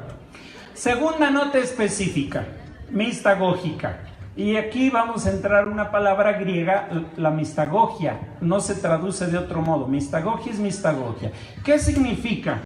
Segunda nota específica, mistagógica. Y aquí vamos a entrar una palabra griega, la mistagogia. No se traduce de otro modo. Mistagogia es mistagogia. ¿Qué significa?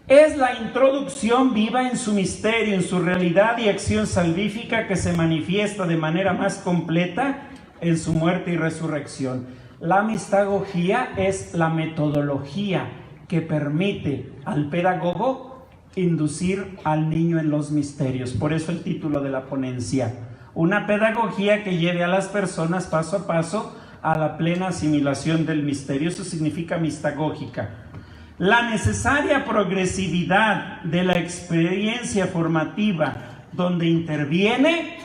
Es la introducción viva en su misterio, en su realidad y acción salvífica que se manifiesta de manera más completa en su muerte y resurrección. La mistagogía es la metodología que permite al pedagogo inducir al niño en los misterios. Por eso el título de la ponencia. Una pedagogía que lleve a las personas paso a paso a la plena asimilación del misterio. Eso significa mistagógica. La necesaria progresividad de la experiencia formativa donde interviene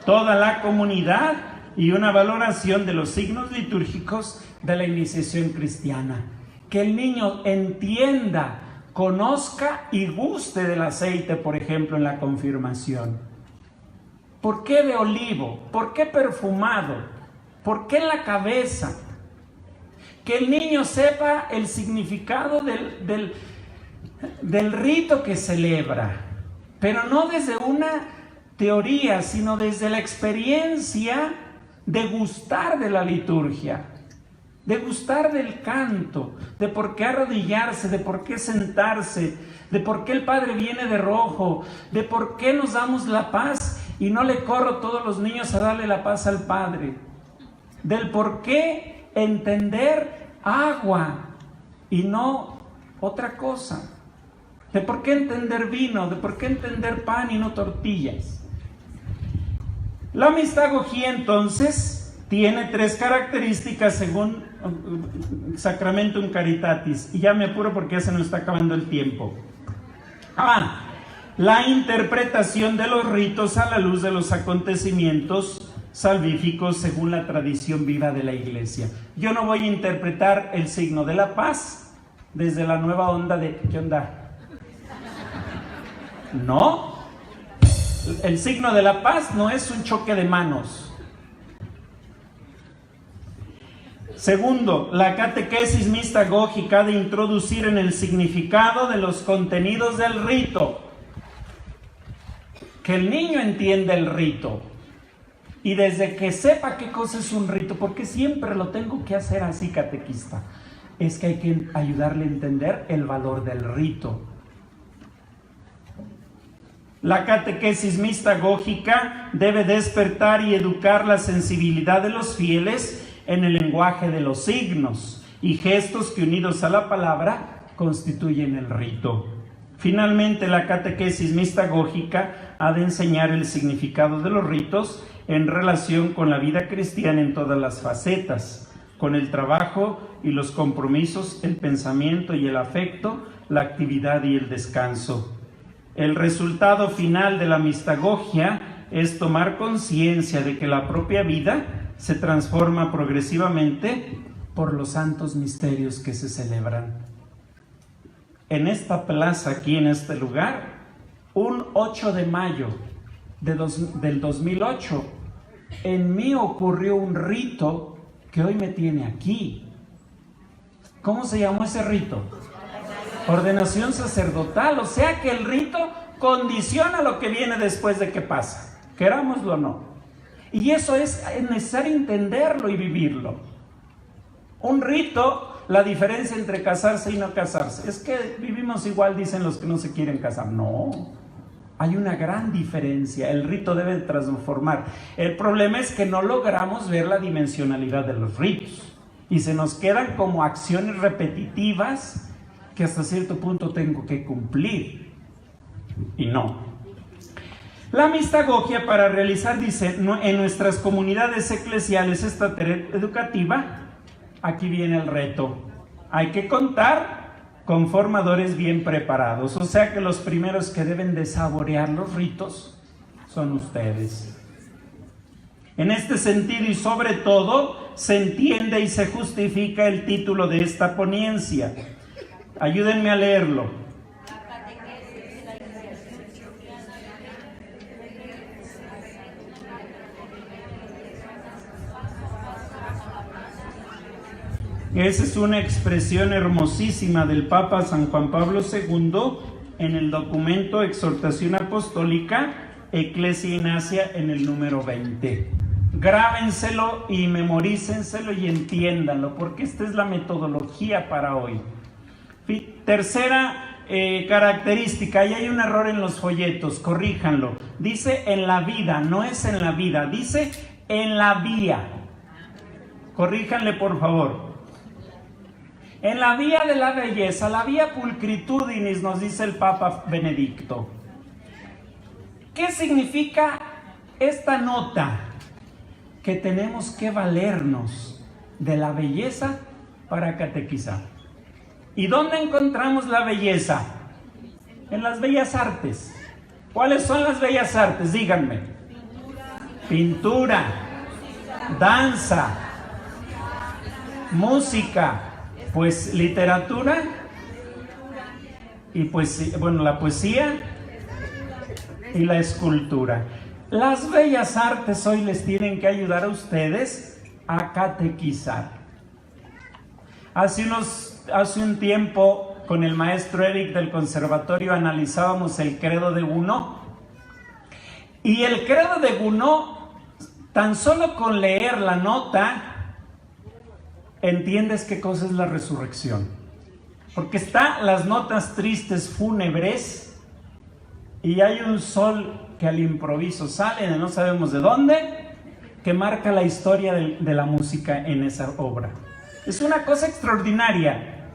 toda la comunidad y una valoración de los signos litúrgicos de la iniciación cristiana. Que el niño entienda, conozca y guste del aceite, por ejemplo, en la confirmación. ¿Por qué de olivo? ¿Por qué perfumado? ¿Por qué en la cabeza? Que el niño sepa el significado del rito que celebra, pero no desde una teoría, sino desde la experiencia de gustar de la liturgia, de gustar del canto, de por qué arrodillarse, de por qué sentarse, de por qué el Padre viene de rojo, de por qué nos damos la paz y no le corro todos los niños a darle la paz al Padre, del por qué entender agua y no otra cosa, de por qué entender vino, de por qué entender pan y no tortillas. La mistagogía entonces tiene tres características según Sacramentum Caritatis, y ya me apuro porque ya se nos está acabando el tiempo. la interpretación de los ritos a la luz de los acontecimientos salvíficos según la tradición viva de la Iglesia. Yo no voy a interpretar el signo de la paz desde la nueva onda de ¿qué onda? No, el signo de la paz no es un choque de manos. Segundo, la catequesis mistagógica ha de introducir en el significado de los contenidos del rito. Que el niño entienda el rito. Y desde que sepa qué cosa es un rito, porque siempre lo tengo que hacer así, catequista, es que hay que ayudarle a entender el valor del rito. La catequesis mistagógica debe despertar y educar la sensibilidad de los fieles en el lenguaje de los signos y gestos que, unidos a la palabra, constituyen el rito. Finalmente, la catequesis mistagógica ha de enseñar el significado de los ritos en relación con la vida cristiana en todas las facetas, con el trabajo y los compromisos, el pensamiento y el afecto, la actividad y el descanso. El resultado final de la mistagogia es tomar conciencia de que la propia vida se transforma progresivamente por los santos misterios que se celebran. En esta plaza, aquí en este lugar, un 8 de mayo del 2008, en mí ocurrió un rito que hoy me tiene aquí. ¿Cómo se llamó ese rito? Ordenación sacerdotal. O sea que el rito condiciona lo que viene después de que pasa, querámoslo o no. Y eso es necesario entenderlo y vivirlo. Un rito, la diferencia entre casarse y no casarse, es que vivimos igual, dicen los que no se quieren casar. No, hay una gran diferencia. El rito debe transformar. El problema es que no logramos ver la dimensionalidad de los ritos y se nos quedan como acciones repetitivas que hasta cierto punto tengo que cumplir. Y no. La mistagogia, para realizar, dice, en nuestras comunidades eclesiales esta tarea educativa, aquí viene el reto. Hay que contar con formadores bien preparados. O sea que los primeros que deben de saborear los ritos son ustedes. En este sentido y sobre todo, se entiende y se justifica el título de esta ponencia. Ayúdenme a leerlo. Esa es una expresión hermosísima del Papa San Juan Pablo II en el documento Exhortación Apostólica Ecclesia in Asia en el número 20. Grábenselo y memorícenselo y entiéndanlo, porque esta es la metodología para hoy. Tercera característica, ahí hay un error en los folletos, corríjanlo. Dice en la vida, no es en la vida, dice en la vía. Corríjanle por favor. En la vía de la belleza, la vía pulcritudinis, nos dice el Papa Benedicto. ¿Qué significa esta nota? Que tenemos que valernos de la belleza para catequizar. ¿Y dónde encontramos la belleza? En las bellas artes. ¿Cuáles son las bellas artes? Díganme. Pintura, danza, música, pues literatura y pues, bueno, la poesía y la escultura. Las bellas artes hoy les tienen que ayudar a ustedes a catequizar. Hace un tiempo con el maestro Eric del conservatorio analizábamos el credo de Gounod. Y el credo de Gounod, tan solo con leer la nota, entiendes qué cosa es la resurrección. Porque están las notas tristes, fúnebres, y hay un sol que al improviso sale de no sabemos de dónde, que marca la historia de la música en esa obra. Es una cosa extraordinaria.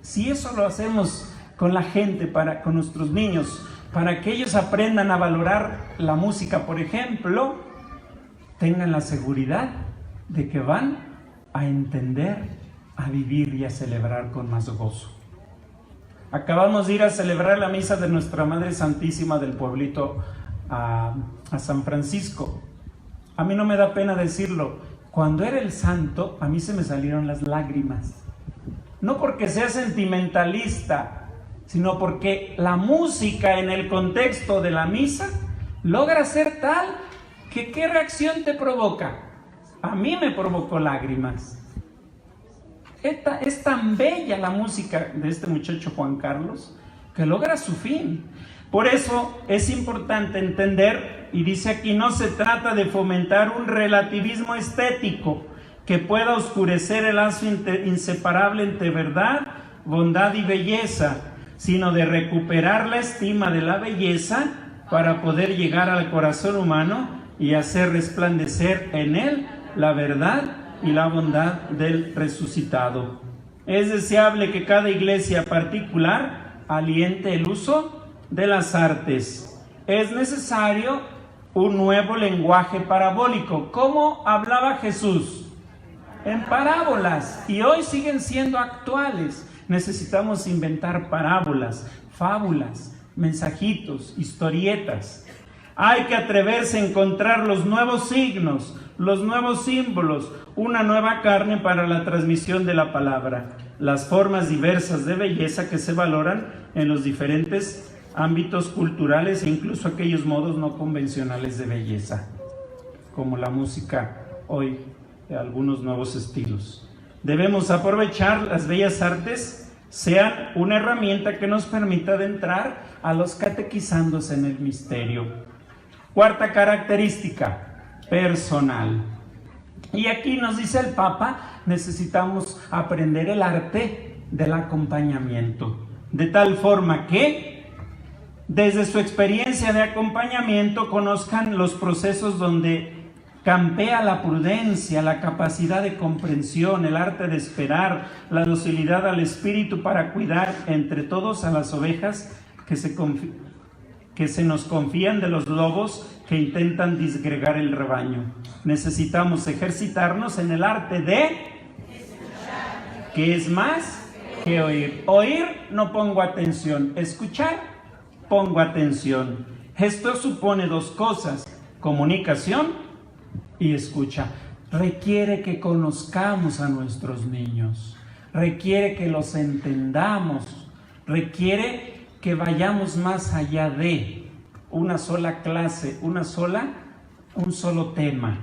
Si eso lo hacemos con la gente, con nuestros niños, para que ellos aprendan a valorar la música, por ejemplo, tengan la seguridad de que van a entender, a vivir y a celebrar con más gozo. Acabamos de ir a celebrar la misa de Nuestra Madre Santísima del pueblito a San Francisco. A mí no me da pena decirlo, cuando era el santo, a mí se me salieron las lágrimas. No porque sea sentimentalista, sino porque la música en el contexto de la misa logra ser tal que ¿qué reacción te provoca? A mí me provocó lágrimas. Es tan bella la música de este muchacho Juan Carlos que logra su fin. Por eso es importante entender, y dice aquí, no se trata de fomentar un relativismo estético que pueda oscurecer el lazo inseparable entre verdad, bondad y belleza, sino de recuperar la estima de la belleza para poder llegar al corazón humano y hacer resplandecer en él la verdad y la bondad del resucitado. Es deseable que cada iglesia particular aliente el uso de las artes. Es necesario un nuevo lenguaje parabólico. ¿Cómo hablaba Jesús? En parábolas, y hoy siguen siendo actuales. Necesitamos inventar parábolas, fábulas, mensajitos, historietas. Hay que atreverse a encontrar los nuevos signos, los nuevos símbolos, una nueva carne para la transmisión de la palabra, las formas diversas de belleza que se valoran en los diferentes ámbitos culturales e incluso aquellos modos no convencionales de belleza, como la música hoy, de algunos nuevos estilos. Debemos aprovechar las bellas artes, sean una herramienta que nos permita adentrar a los catequizandos en el misterio. Cuarta característica, personal. Y aquí nos dice el Papa, necesitamos aprender el arte del acompañamiento, de tal forma que desde su experiencia de acompañamiento conozcan los procesos donde campea la prudencia, la capacidad de comprensión, el arte de esperar, la docilidad al espíritu para cuidar entre todos a las ovejas que se nos confían de los lobos que intentan disgregar el rebaño. Necesitamos ejercitarnos en el arte de escuchar, que es más que oír. Oír no pongo atención, escuchar pongo atención. Esto supone dos cosas, comunicación y escucha. Requiere que conozcamos a nuestros niños, requiere que los entendamos, requiere que vayamos más allá de una sola clase, un solo tema.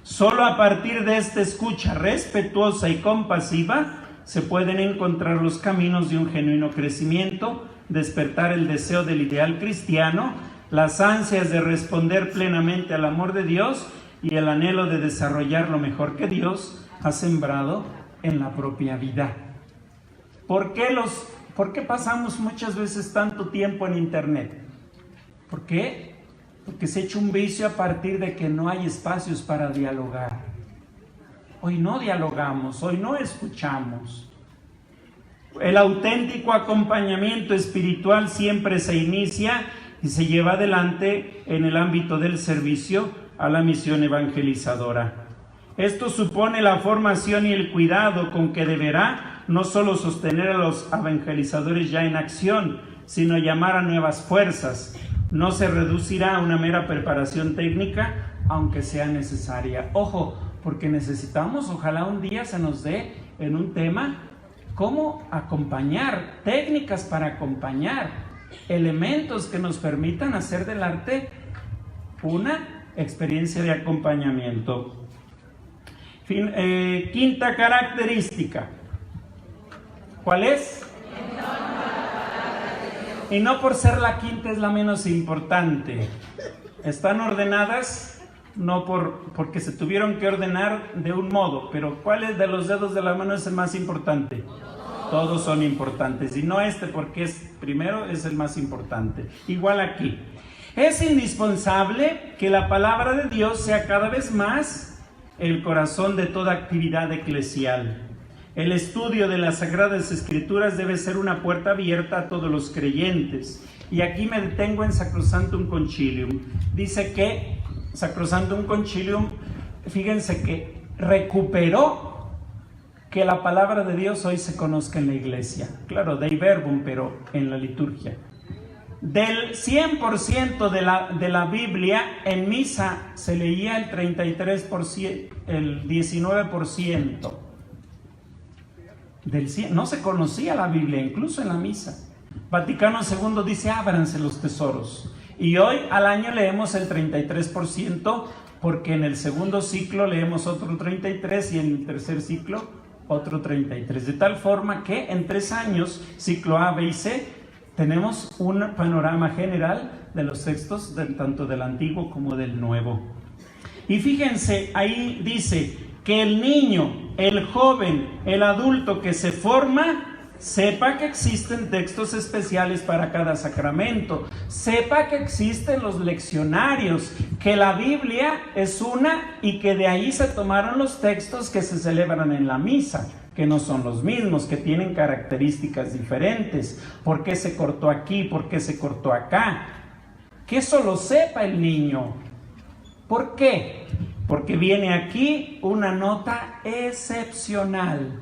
Solo a partir de esta escucha respetuosa y compasiva se pueden encontrar los caminos de un genuino crecimiento, despertar el deseo del ideal cristiano, las ansias de responder plenamente al amor de Dios y el anhelo de desarrollar lo mejor que Dios ha sembrado en la propia vida. ¿Por qué pasamos muchas veces tanto tiempo en internet? ¿Por qué? Porque se ha hecho un vicio a partir de que no hay espacios para dialogar. Hoy no dialogamos, hoy no escuchamos. El auténtico acompañamiento espiritual siempre se inicia y se lleva adelante en el ámbito del servicio a la misión evangelizadora. Esto supone la formación y el cuidado con que deberá no solo sostener a los evangelizadores ya en acción, sino llamar a nuevas fuerzas. No se reducirá a una mera preparación técnica, aunque sea necesaria. Ojo, porque necesitamos, ojalá un día se nos dé en un tema, cómo acompañar, técnicas para acompañar, elementos que nos permitan hacer del arte una experiencia de acompañamiento. Quinta característica. ¿Cuál es? Y no por ser la quinta es la menos importante. Están ordenadas no porque se tuvieron que ordenar de un modo, pero ¿cuál de los dedos de la mano es el más importante? Todos son importantes, y no porque es primero, es el más importante. Igual aquí. Es indispensable que la palabra de Dios sea cada vez más el corazón de toda actividad eclesial. El estudio de las Sagradas Escrituras debe ser una puerta abierta a todos los creyentes. Y aquí me detengo en Sacrosanctum Concilium. Dice que Sacrosanctum Concilium, fíjense que recuperó que la palabra de Dios hoy se conozca en la iglesia. Claro, Dei Verbum, pero en la liturgia. Del 100% de la Biblia, en misa se leía el 33%, el 19%. No se conocía la Biblia, incluso en la misa. Vaticano II dice, ábranse los tesoros. Y hoy al año leemos el 33%, porque en el segundo ciclo leemos otro 33% y en el tercer ciclo otro 33%. De tal forma que en 3 años, ciclo A, B y C, tenemos un panorama general de los textos, tanto del Antiguo como del Nuevo. Y fíjense, ahí dice que el niño, el joven, el adulto que se forma, sepa que existen textos especiales para cada sacramento, sepa que existen los leccionarios, que la Biblia es una y que de ahí se tomaron los textos que se celebran en la misa, que no son los mismos, que tienen características diferentes. ¿Por qué se cortó aquí? ¿Por qué se cortó acá? Que eso lo sepa el niño. ¿Por qué? Porque viene aquí una nota excepcional.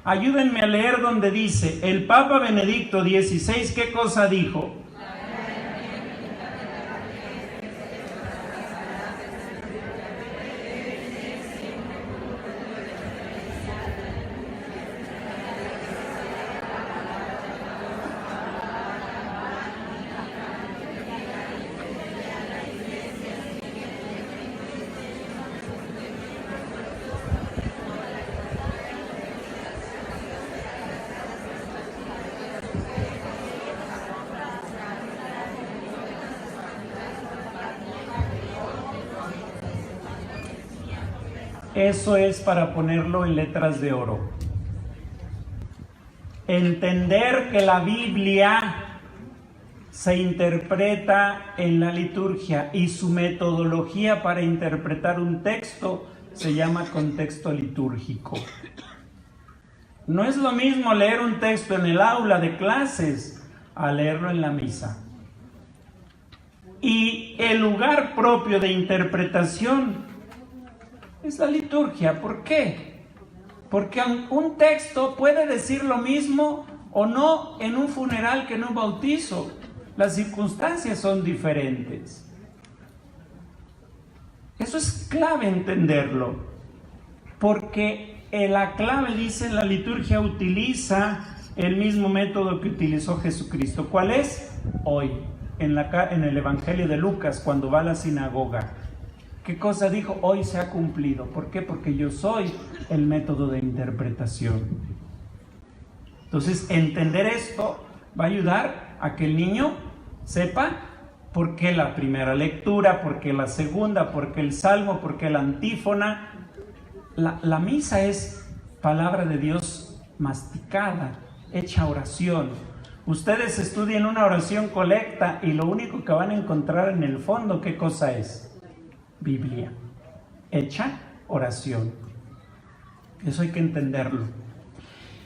Ayúdenme a leer donde dice, el Papa Benedicto XVI, ¿qué cosa dijo? Eso es para ponerlo en letras de oro. Entender que la Biblia se interpreta en la liturgia y su metodología para interpretar un texto se llama contexto litúrgico. No es lo mismo leer un texto en el aula de clases a leerlo en la misa. Y el lugar propio de interpretación es la liturgia. ¿Por qué? Porque un texto puede decir lo mismo o no en un funeral que en un bautizo. Las circunstancias son diferentes. Eso es clave entenderlo, porque la clave dice, la liturgia utiliza el mismo método que utilizó Jesucristo. ¿Cuál es? Hoy, en el Evangelio de Lucas, cuando va a la sinagoga. ¿Qué cosa dijo? Hoy se ha cumplido. ¿Por qué? Porque yo soy el método de interpretación. Entonces, entender esto va a ayudar a que el niño sepa por qué la primera lectura, por qué la segunda, por qué el salmo, por qué la antífona. La misa es palabra de Dios masticada, hecha oración. Ustedes estudien una oración colecta y lo único que van a encontrar en el fondo, ¿qué cosa es? Biblia, hecha oración. Eso hay que entenderlo.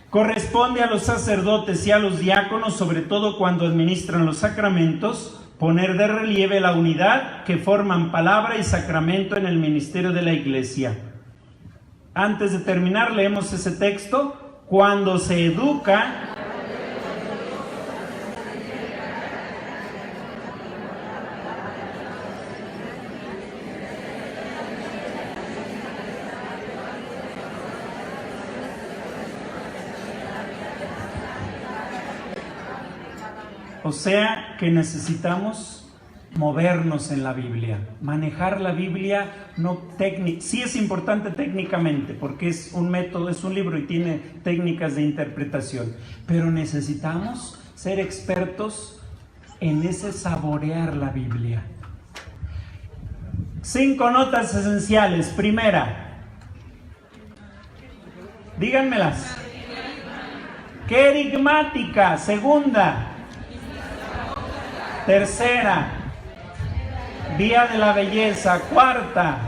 Corresponde a los sacerdotes y a los diáconos, sobre todo cuando administran los sacramentos, poner de relieve la unidad que forman palabra y sacramento en el ministerio de la Iglesia. Antes de terminar, leemos ese texto. Cuando se educa, o sea que necesitamos movernos en la Biblia, manejar la Biblia, no técnica. Sí es importante técnicamente, porque es un método, es un libro y tiene técnicas de interpretación, pero necesitamos ser expertos en ese saborear la Biblia. 5 notas esenciales. Primera, díganmelas. Querigmática. Segunda. Tercera, vía de la belleza. Cuarta,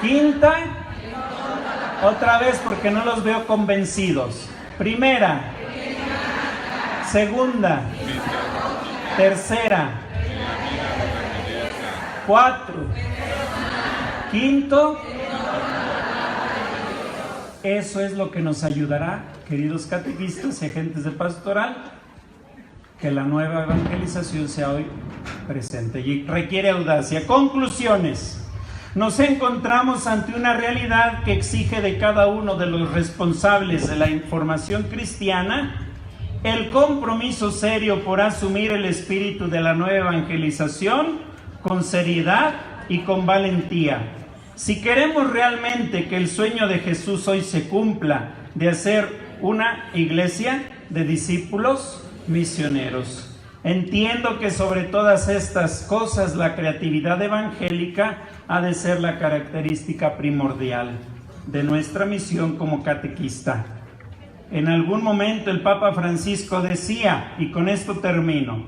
quinta, otra vez porque no los veo convencidos. Primera, segunda, tercera, 4, quinto, Eso es lo que nos ayudará, queridos catequistas y agentes de pastoral, que la nueva evangelización sea hoy presente y requiere audacia. Conclusiones. Nos encontramos ante una realidad que exige de cada uno de los responsables de la información cristiana el compromiso serio por asumir el espíritu de la nueva evangelización con seriedad y con valentía. Si queremos realmente que el sueño de Jesús hoy se cumpla, de hacer una iglesia de discípulos misioneros. Entiendo que sobre todas estas cosas la creatividad evangélica ha de ser la característica primordial de nuestra misión como catequista. En algún momento el Papa Francisco decía, y con esto termino,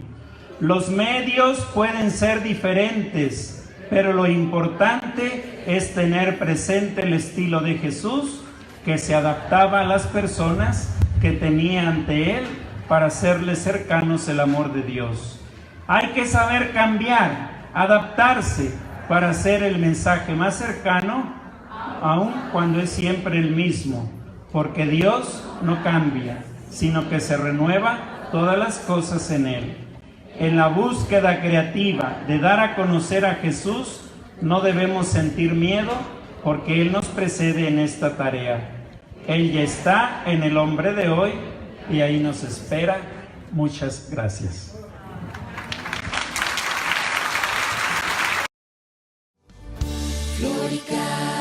los medios pueden ser diferentes, pero lo importante es tener presente el estilo de Jesús que se adaptaba a las personas que tenía ante él para hacerles cercanos el amor de Dios. Hay que saber cambiar, adaptarse para hacer el mensaje más cercano, aun cuando es siempre el mismo, porque Dios no cambia, sino que se renueva todas las cosas en él. En la búsqueda creativa de dar a conocer a Jesús, no debemos sentir miedo, porque Él nos precede en esta tarea. Él ya está en el hombre de hoy y ahí nos espera. Muchas gracias. Florica.